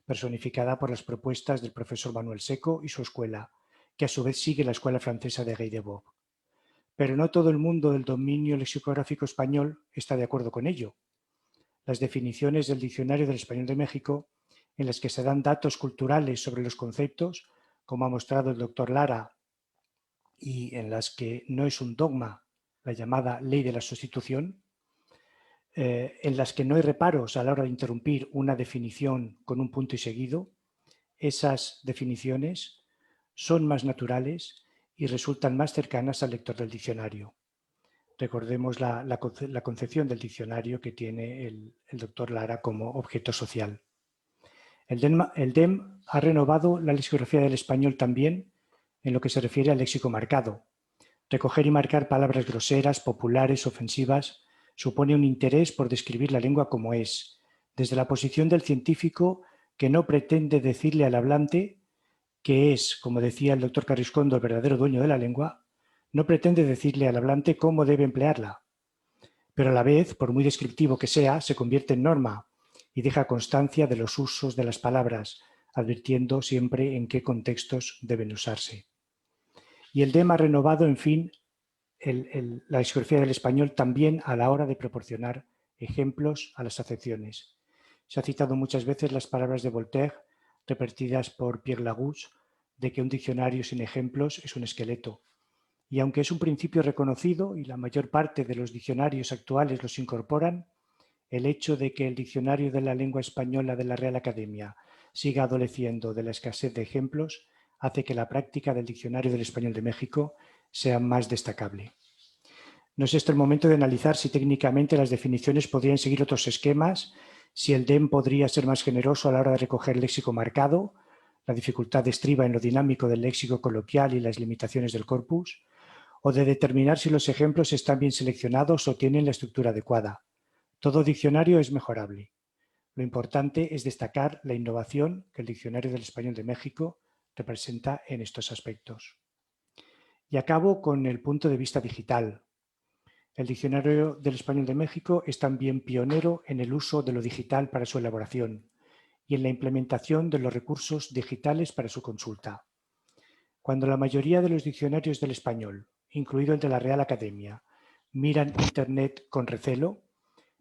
personificada por las propuestas del profesor Manuel Seco y su escuela, que a su vez sigue la escuela francesa de Gay Debord. Pero no todo el mundo del dominio lexicográfico español está de acuerdo con ello. Las definiciones del Diccionario del Español de México, en las que se dan datos culturales sobre los conceptos, como ha mostrado el doctor Lara, y en las que no es un dogma la llamada ley de la sustitución, en las que no hay reparos a la hora de interrumpir una definición con un punto y seguido, esas definiciones son más naturales y resultan más cercanas al lector del diccionario. Recordemos la concepción del diccionario que tiene el doctor Lara como objeto social. El DEM ha renovado la lexicografía del español también en lo que se refiere al léxico marcado. Recoger y marcar palabras groseras, populares, ofensivas, supone un interés por describir la lengua como es, desde la posición del científico que no pretende decirle al hablante que es, como decía el doctor Carriscondo, el verdadero dueño de la lengua, no pretende decirle al hablante cómo debe emplearla, pero a la vez, por muy descriptivo que sea, se convierte en norma y deja constancia de los usos de las palabras, advirtiendo siempre en qué contextos deben usarse. Y el DEM ha renovado, en fin, la lexicografía del español también a la hora de proporcionar ejemplos a las acepciones. Se ha citado muchas veces las palabras de Voltaire, repetidas por Pierre Larousse, de que un diccionario sin ejemplos es un esqueleto. Y aunque es un principio reconocido y la mayor parte de los diccionarios actuales los incorporan, el hecho de que el diccionario de la lengua española de la Real Academia siga adoleciendo de la escasez de ejemplos hace que la práctica del diccionario del español de México sea más destacable. No es este el momento de analizar si técnicamente las definiciones podrían seguir otros esquemas, si el DEM podría ser más generoso a la hora de recoger léxico marcado, la dificultad estriba en lo dinámico del léxico coloquial y las limitaciones del corpus, o de determinar si los ejemplos están bien seleccionados o tienen la estructura adecuada. Todo diccionario es mejorable. Lo importante es destacar la innovación que el Diccionario del Español de México representa en estos aspectos. Y acabo con el punto de vista digital. El Diccionario del Español de México es también pionero en el uso de lo digital para su elaboración y en la implementación de los recursos digitales para su consulta. Cuando la mayoría de los diccionarios del español, incluido el de la Real Academia, miran Internet con recelo,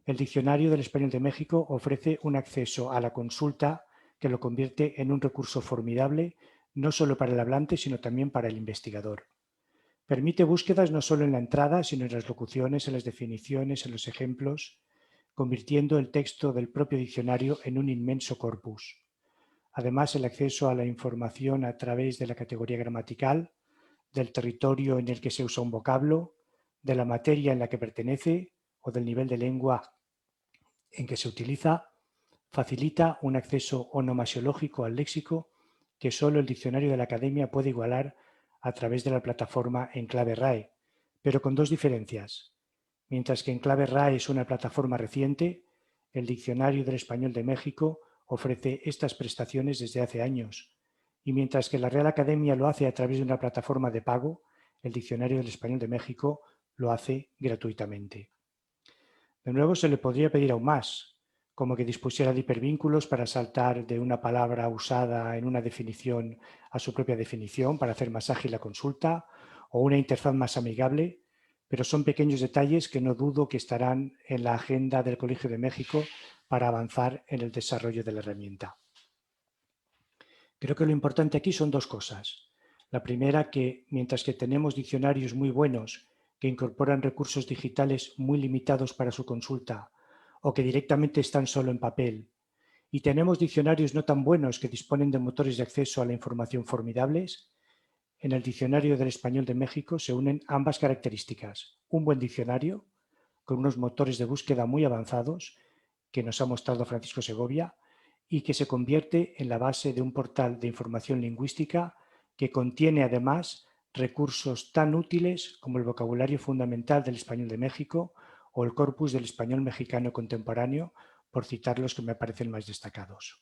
el Diccionario del Español de México ofrece un acceso a la consulta que lo convierte en un recurso formidable no solo para el hablante, sino también para el investigador. Permite búsquedas no solo en la entrada, sino en las locuciones, en las definiciones, en los ejemplos, convirtiendo el texto del propio diccionario en un inmenso corpus. Además, el acceso a la información a través de la categoría gramatical, del territorio en el que se usa un vocablo, de la materia en la que pertenece o del nivel de lengua en que se utiliza, facilita un acceso onomasiológico al léxico que solo el diccionario de la Academia puede igualar a través de la plataforma Enclave RAE, pero con dos diferencias. Mientras que Enclave RAE es una plataforma reciente, el Diccionario del Español de México ofrece estas prestaciones desde hace años, y mientras que la Real Academia lo hace a través de una plataforma de pago, el Diccionario del Español de México lo hace gratuitamente. De nuevo, se le podría pedir aún más, como que dispusiera de hipervínculos para saltar de una palabra usada en una definición a su propia definición para hacer más ágil la consulta, o una interfaz más amigable, pero son pequeños detalles que no dudo que estarán en la agenda del Colegio de México para avanzar en el desarrollo de la herramienta. Creo que lo importante aquí son dos cosas. La primera, que mientras que tenemos diccionarios muy buenos que incorporan recursos digitales muy limitados para su consulta o que directamente están solo en papel, y tenemos diccionarios no tan buenos que disponen de motores de acceso a la información formidables, en el Diccionario del Español de México se unen ambas características. Un buen diccionario, con unos motores de búsqueda muy avanzados, que nos ha mostrado Francisco Segovia, y que se convierte en la base de un portal de información lingüística que contiene además recursos tan útiles como el vocabulario fundamental del español de México o el corpus del español mexicano contemporáneo, por citar los que me parecen más destacados.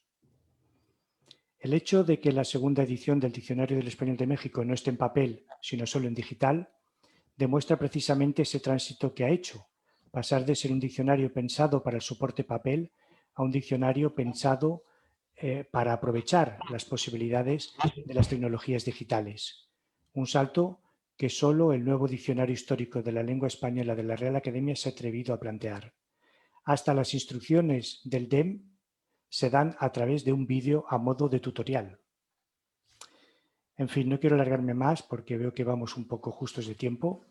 El hecho de que la segunda edición del Diccionario del Español de México no esté en papel, sino solo en digital, demuestra precisamente ese tránsito que ha hecho, pasar de ser un diccionario pensado para el soporte papel a un diccionario pensado para aprovechar las posibilidades de las tecnologías digitales. Un salto que solo el nuevo Diccionario Histórico de la Lengua Española de la Real Academia se ha atrevido a plantear. Hasta las instrucciones del DEM se dan a través de un vídeo a modo de tutorial. En fin, no quiero alargarme más porque veo que vamos un poco justos de tiempo,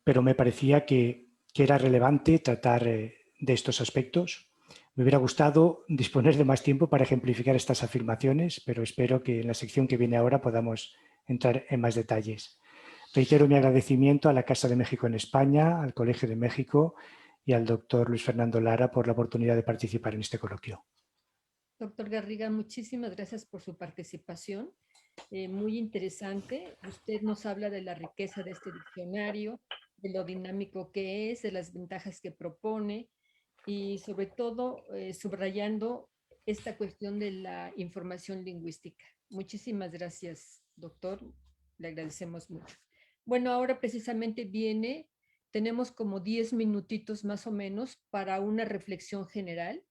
pero me parecía que era relevante tratar de estos aspectos. Me hubiera gustado disponer de más tiempo para ejemplificar estas afirmaciones, pero espero que en la sección que viene ahora podamos entrar en más detalles. Reitero mi agradecimiento a la Casa de México en España, al Colegio de México y al doctor Luis Fernando Lara por la oportunidad de participar en este coloquio. Doctor Garriga, muchísimas gracias por su participación. Muy interesante. Usted nos habla de la riqueza de este diccionario, de lo dinámico que es, de las ventajas que propone y sobre todo subrayando esta cuestión de la información lingüística. Muchísimas gracias, doctor. Le agradecemos mucho. Bueno, ahora precisamente tenemos como 10 minutitos más o menos para una reflexión general.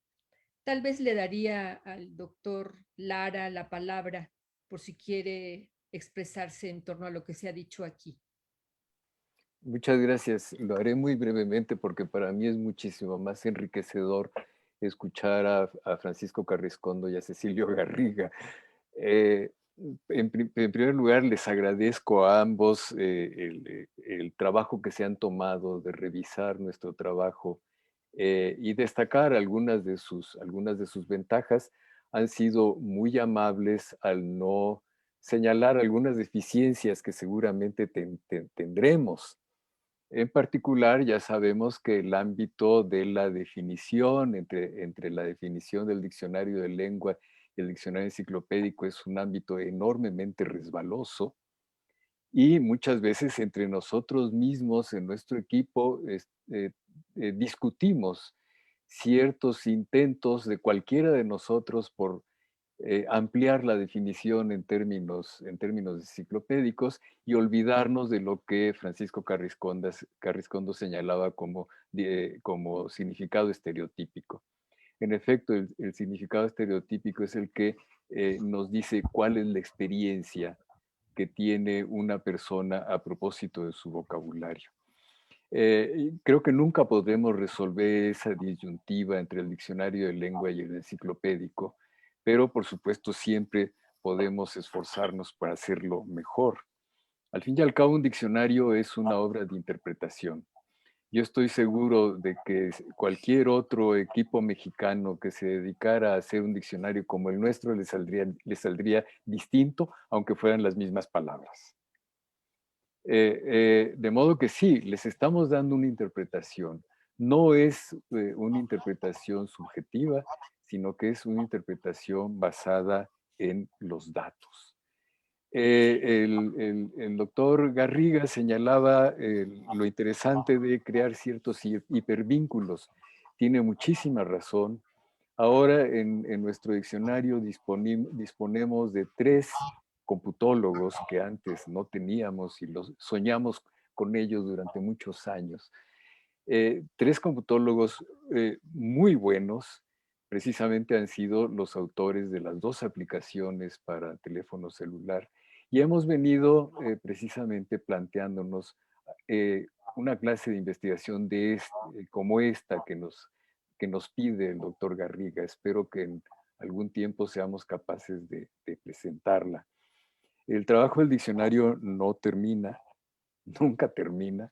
Tal vez le daría al doctor Lara la palabra por si quiere expresarse en torno a lo que se ha dicho aquí. Muchas gracias. Lo haré muy brevemente porque para mí es muchísimo más enriquecedor escuchar a Francisco Carrascondo y a Cecilio Garriga. En primer lugar, les agradezco a ambos el trabajo que se han tomado de revisar nuestro trabajo y destacar algunas de sus ventajas. Han sido muy amables al no señalar algunas deficiencias que seguramente tendremos. En particular, ya sabemos que el ámbito de la definición, entre la definición del diccionario de lengua y el diccionario enciclopédico, es un ámbito enormemente resbaloso y muchas veces entre nosotros mismos, en nuestro equipo, discutimos ciertos intentos de cualquiera de nosotros por ampliar la definición en términos enciclopédicos y olvidarnos de lo que Francisco Carrascondo señalaba como significado estereotípico. En efecto, el significado estereotípico es el que nos dice cuál es la experiencia que tiene una persona a propósito de su vocabulario. Creo que nunca podremos resolver esa disyuntiva entre el diccionario de lengua y el enciclopédico, pero por supuesto siempre podemos esforzarnos para hacerlo mejor. Al fin y al cabo, un diccionario es una obra de interpretación. Yo estoy seguro de que cualquier otro equipo mexicano que se dedicara a hacer un diccionario como el nuestro le saldría distinto, aunque fueran las mismas palabras. De modo que sí, les estamos dando una interpretación. No es una interpretación subjetiva, sino que es una interpretación basada en los datos. El doctor Garriga señalaba lo interesante de crear ciertos hipervínculos. Tiene muchísima razón. Ahora en nuestro diccionario disponemos de 3 computólogos que antes no teníamos y los soñamos con ellos durante muchos años. 3 computólogos muy buenos, precisamente han sido los autores de las 2 aplicaciones para teléfono celular y hemos venido precisamente planteándonos una clase de investigación como esta que nos pide el doctor Garriga. Espero que en algún tiempo seamos capaces de presentarla. El trabajo del diccionario no termina, nunca termina,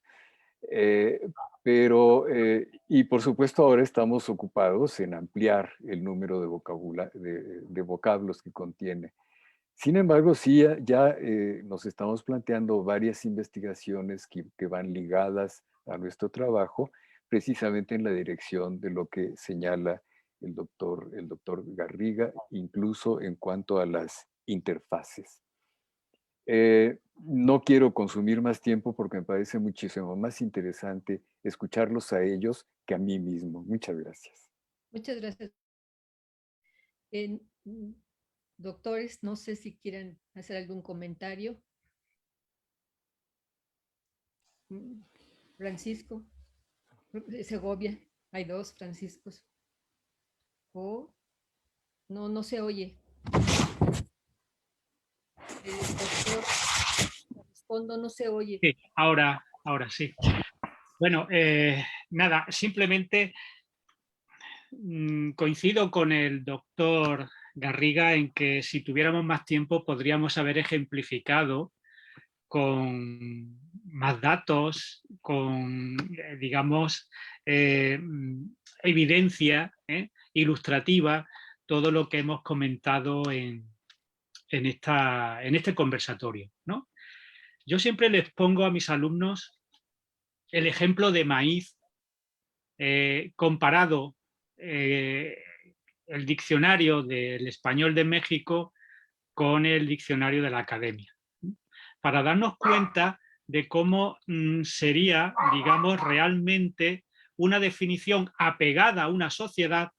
y por supuesto ahora estamos ocupados en ampliar el número de vocablos que contiene. Sin embargo, sí, ya nos estamos planteando varias investigaciones que van ligadas a nuestro trabajo, precisamente en la dirección de lo que señala el doctor Garriga, incluso en cuanto a las interfaces. No quiero consumir más tiempo porque me parece muchísimo más interesante escucharlos a ellos que a mí mismo. Muchas gracias. Muchas gracias. Doctores, no sé si quieren hacer algún comentario. Francisco, Segovia, hay 2 Franciscos. No se oye. Doctor Carrascondo, no se oye. Sí, ahora sí. Bueno, nada, simplemente coincido con el doctor Garriga en que si tuviéramos más tiempo podríamos haber ejemplificado con más datos, con, digamos, evidencia ilustrativa, todo lo que hemos comentado en este conversatorio, ¿no? Yo siempre les pongo a mis alumnos el ejemplo de maíz comparado el diccionario del español de México con el diccionario de la Academia, para darnos cuenta de cómo sería, digamos, realmente una definición apegada a una sociedad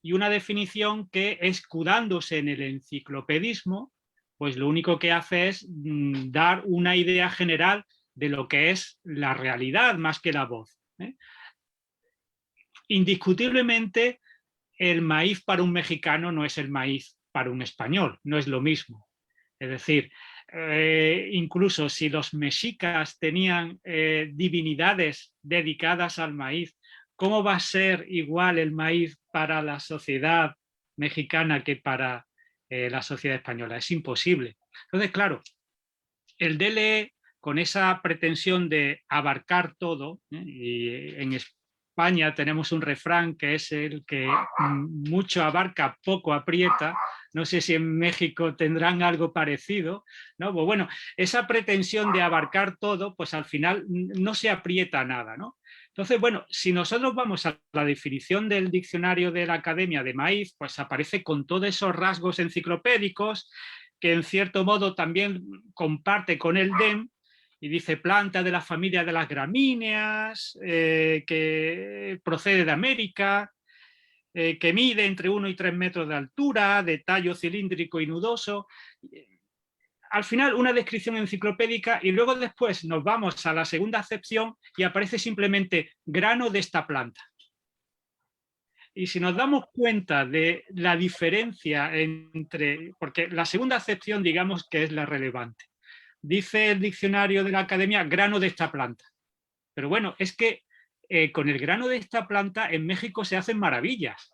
y una definición que, escudándose en el enciclopedismo, pues lo único que hace es dar una idea general de lo que es la realidad más que la voz. Indiscutiblemente, el maíz para un mexicano no es el maíz para un español, no es lo mismo. Es decir, incluso si los mexicas tenían divinidades dedicadas al maíz, ¿cómo va a ser igual el maíz para la sociedad mexicana que para la sociedad española? Es imposible. Entonces, claro, el DLE, con esa pretensión de abarcar todo, y en España tenemos un refrán que es el que mucho abarca, poco aprieta. No sé si en México tendrán algo parecido, ¿no? Pues bueno, esa pretensión de abarcar todo, pues al final no se aprieta nada, ¿no? Entonces, bueno, si nosotros vamos a la definición del diccionario de la Academia de Maíz, pues aparece con todos esos rasgos enciclopédicos que en cierto modo también comparte con el DEM, y dice planta de la familia de las gramíneas, que procede de América, que mide entre 1 y 3 metros de altura, de tallo cilíndrico y nudoso. Al final una descripción enciclopédica y luego después nos vamos a la segunda acepción y aparece simplemente grano de esta planta. Y si nos damos cuenta de la diferencia entre, porque la segunda acepción digamos que es la relevante. Dice el diccionario de la Academia grano de esta planta. Pero bueno, es que con el grano de esta planta en México se hacen maravillas.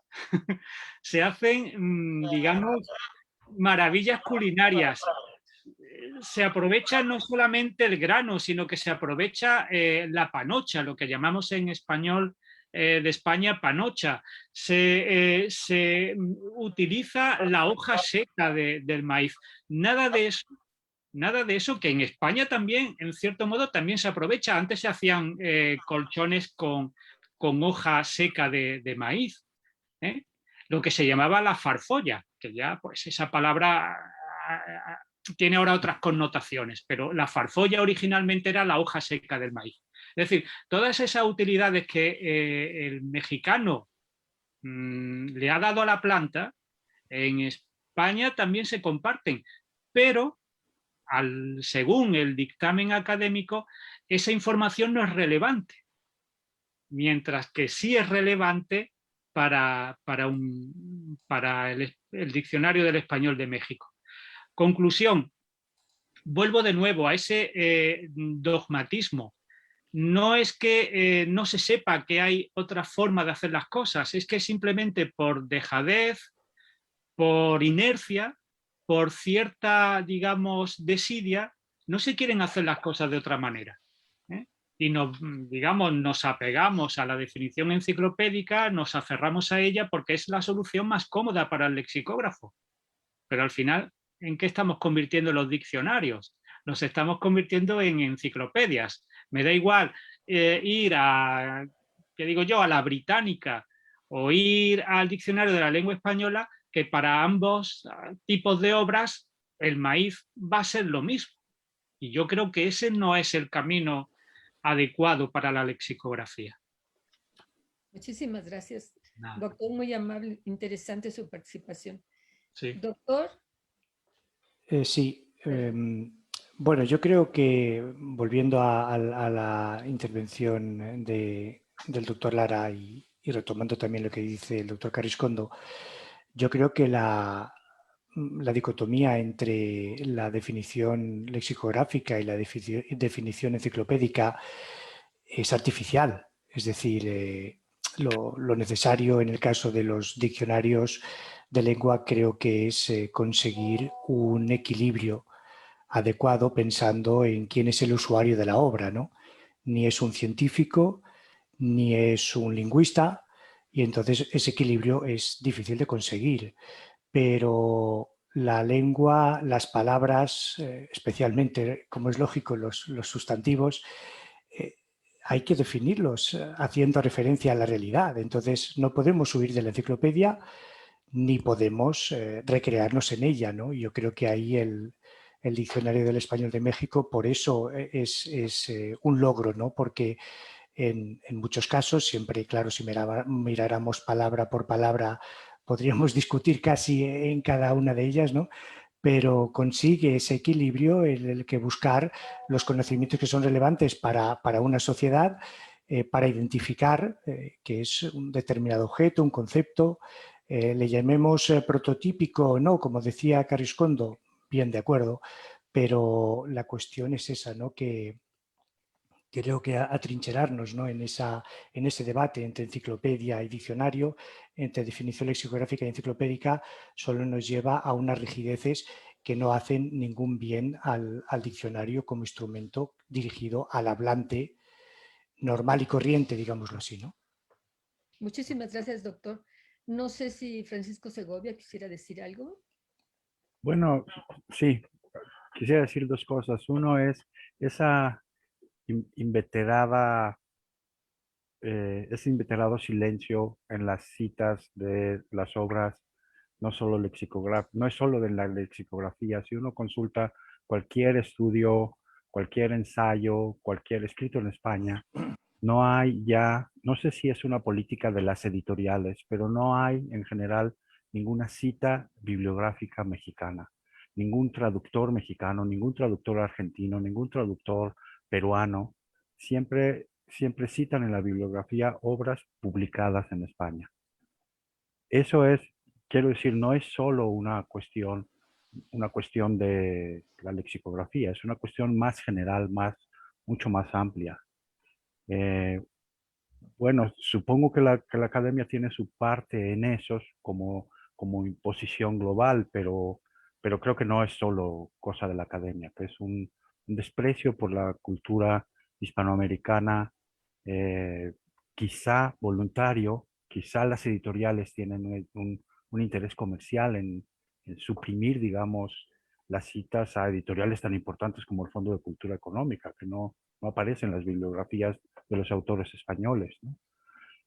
Se hacen, digamos, maravillas culinarias. Se aprovecha no solamente el grano, sino que se aprovecha la panocha, lo que llamamos en español de España panocha. Se utiliza la hoja seca del maíz. Nada de eso que en España también, en cierto modo, también se aprovecha. Antes se hacían colchones con hoja seca de maíz, lo que se llamaba la farfolla, que ya pues esa palabra tiene ahora otras connotaciones, pero la farfolla originalmente era la hoja seca del maíz. Es decir, todas esas utilidades que el mexicano le ha dado a la planta, en España también se comparten, pero según el dictamen académico, esa información no es relevante, mientras que sí es relevante para el diccionario del español de México. Conclusión, vuelvo de nuevo a ese dogmatismo. No es que no se sepa que hay otra forma de hacer las cosas, es que simplemente por dejadez, por inercia, por cierta, digamos, desidia, no se quieren hacer las cosas de otra manera. Y nos apegamos a la definición enciclopédica, nos aferramos a ella porque es la solución más cómoda para el lexicógrafo. Pero al final, ¿en qué estamos convirtiendo los diccionarios? Los estamos convirtiendo en enciclopedias. Me da igual ir a, ¿qué digo yo?, a la británica o ir al diccionario de la lengua española, que para ambos tipos de obras el maíz va a ser lo mismo. Y yo creo que ese no es el camino adecuado para la lexicografía. Muchísimas gracias, Nada. doctor, muy amable, interesante su participación. Sí. Doctor. Sí, bueno, yo creo que volviendo a la intervención del doctor Lara y retomando también lo que dice el doctor Carriscondo, yo creo que la dicotomía entre la definición lexicográfica y la definición enciclopédica es artificial. Es decir, lo necesario en el caso de los diccionarios de lengua creo que es conseguir un equilibrio adecuado pensando en quién es el usuario de la obra, ¿no? Ni es un científico, ni es un lingüista, y entonces ese equilibrio es difícil de conseguir. Pero la lengua, las palabras, especialmente, como es lógico, los sustantivos, hay que definirlos haciendo referencia a la realidad. Entonces no podemos huir de la enciclopedia ni podemos recrearnos en ella, ¿no? Yo creo que ahí el el Diccionario del Español de México. Por eso es un logro, ¿no? Porque en muchos casos, siempre, claro, si miráramos palabra por palabra, podríamos discutir casi en cada una de ellas, ¿no? Pero consigue ese equilibrio en el que buscar los conocimientos que son relevantes para una sociedad, para identificar qué es un determinado objeto, un concepto, le llamemos prototípico o no, como decía Carrascondo, bien, de acuerdo, pero la cuestión es esa, ¿no? Que creo que atrincherarnos, ¿no? en ese debate entre enciclopedia y diccionario, entre definición lexicográfica y enciclopédica, solo nos lleva a unas rigideces que no hacen ningún bien al diccionario como instrumento dirigido al hablante normal y corriente, digámoslo así, ¿no? Muchísimas gracias, doctor. No sé si Francisco Segovia quisiera decir algo. Bueno, sí, quisiera decir dos cosas. Uno es esa inveterada, ese inveterado silencio en las citas de las obras, no no es solo de la lexicografía. Si uno consulta cualquier estudio, cualquier ensayo, cualquier escrito en España, no hay ya, no sé si es una política de las editoriales, pero no hay en general ninguna cita bibliográfica mexicana, ningún traductor mexicano, ningún traductor argentino, ningún traductor peruano. Siempre citan en la bibliografía obras publicadas en España. Eso es, quiero decir, no es solo una cuestión de la lexicografía, es una cuestión más general, mucho más amplia. Bueno, supongo que la academia tiene su parte en esos como imposición global, pero creo que no es solo cosa de la academia, que es un desprecio por la cultura hispanoamericana, eh, quizá voluntario, quizá las editoriales tienen un interés comercial en suprimir, digamos, las citas a editoriales tan importantes como el Fondo de Cultura Económica, que no aparecen en las bibliografías de los autores españoles, ¿no?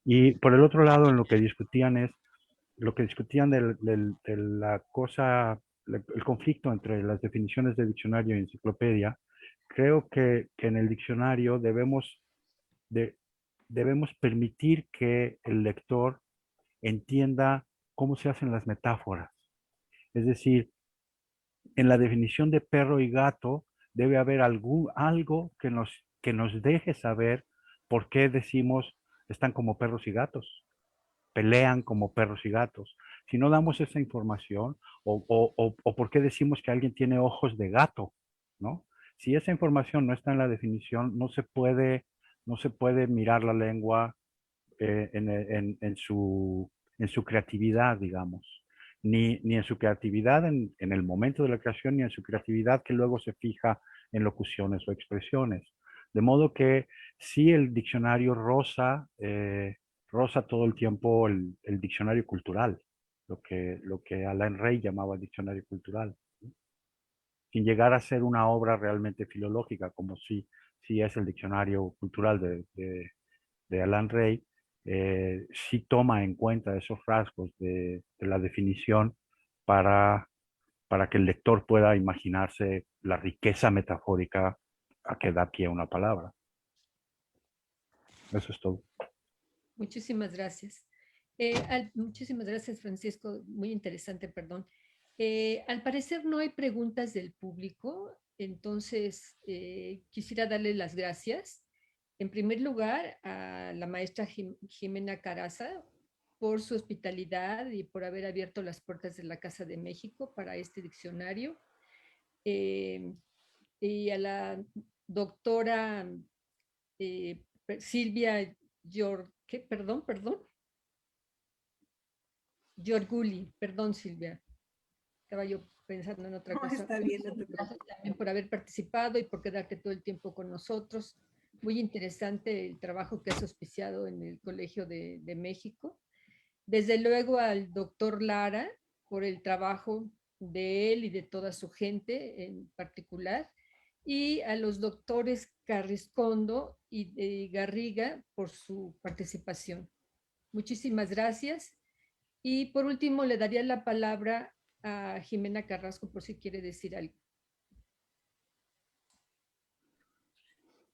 Y por el otro lado, en lo que discutían de la cosa, el conflicto entre las definiciones de diccionario y enciclopedia. Creo que en el diccionario debemos permitir que el lector entienda cómo se hacen las metáforas. Es decir, en la definición de perro y gato debe haber algo que nos deje saber por qué decimos están como perros y gatos, pelean como perros y gatos. Si no damos esa información, o por qué decimos que alguien tiene ojos de gato, ¿no? Si esa información no está en la definición, no se puede mirar la lengua en su creatividad, digamos. Ni en su creatividad en el momento de la creación, ni en su creatividad que luego se fija en locuciones o expresiones. De modo que sí, el diccionario roza todo el tiempo el diccionario cultural, lo que Alain Rey llamaba diccionario cultural, ¿no? Sin llegar a ser una obra realmente filológica, como sí es el diccionario cultural de Alain Rey. Sí toma en cuenta esos rasgos de la definición para que el lector pueda imaginarse la riqueza metafórica a que da pie a una palabra. Eso es todo. Muchísimas gracias. Muchísimas gracias, Francisco. Muy interesante, perdón. Al parecer no hay preguntas del público, entonces quisiera darle las gracias. En primer lugar, a la maestra Jimena Caraza por su hospitalidad y por haber abierto las puertas de la Casa de México para este diccionario. Y a la doctora Silvia Giorguli, perdón, Silvia. Estaba yo pensando en otra cosa. Está bien, no te preocupes. Gracias también por haber participado y por quedarte todo el tiempo con nosotros. Muy interesante el trabajo que has auspiciado en el Colegio de México. Desde luego al doctor Lara por el trabajo de él y de toda su gente en particular, y a los doctores Carrascondo y Garriga por su participación. Muchísimas gracias. Y por último, le daría la palabra a Jimena Carrasco por si quiere decir algo.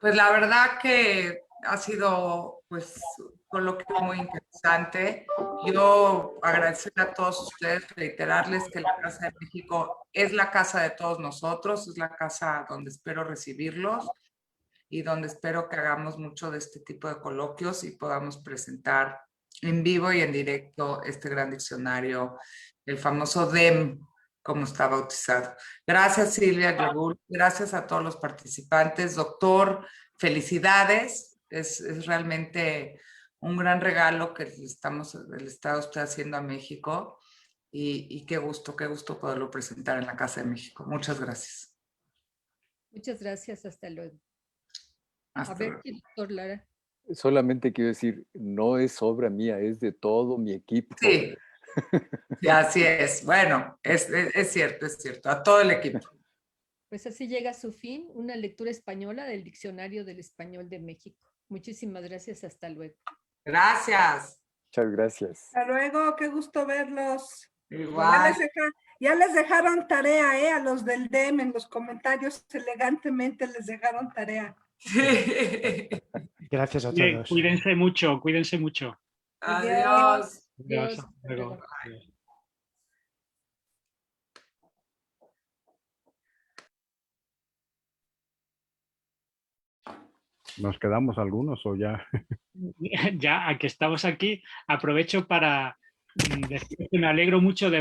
Pues la verdad que ha sido pues un coloquio muy interesante. Yo agradecer a todos ustedes, reiterarles que la Casa de México es la casa de todos nosotros, es la casa donde espero recibirlos y donde espero que hagamos mucho de este tipo de coloquios y podamos presentar en vivo y en directo este gran diccionario, el famoso DEM, como está bautizado. Gracias, Silvia Yogul. Gracias a todos los participantes. Doctor, felicidades. Es realmente un gran regalo que el Estado está haciendo a México y qué gusto poderlo presentar en la Casa de México. Muchas gracias. Muchas gracias, hasta luego. Hasta A ver, luego. doctor Lara. Solamente quiero decir, no es obra mía, es de todo mi equipo. Sí, sí, así es. Bueno, es cierto, a todo el equipo. Pues así llega a su fin una lectura española del Diccionario del Español de México. Muchísimas gracias, hasta luego. Gracias. Muchas gracias. Hasta luego, qué gusto verlos. Igual. Ya les dejaron tarea, a los del DEM en los comentarios, elegantemente les dejaron tarea. Gracias a Bien, todos. cuídense mucho, cuídense mucho. Adiós. Adiós, Adiós. hasta luego. Adiós. ¿Nos quedamos algunos o ya? Ya que estamos aquí, aprovecho para decir que me alegro mucho de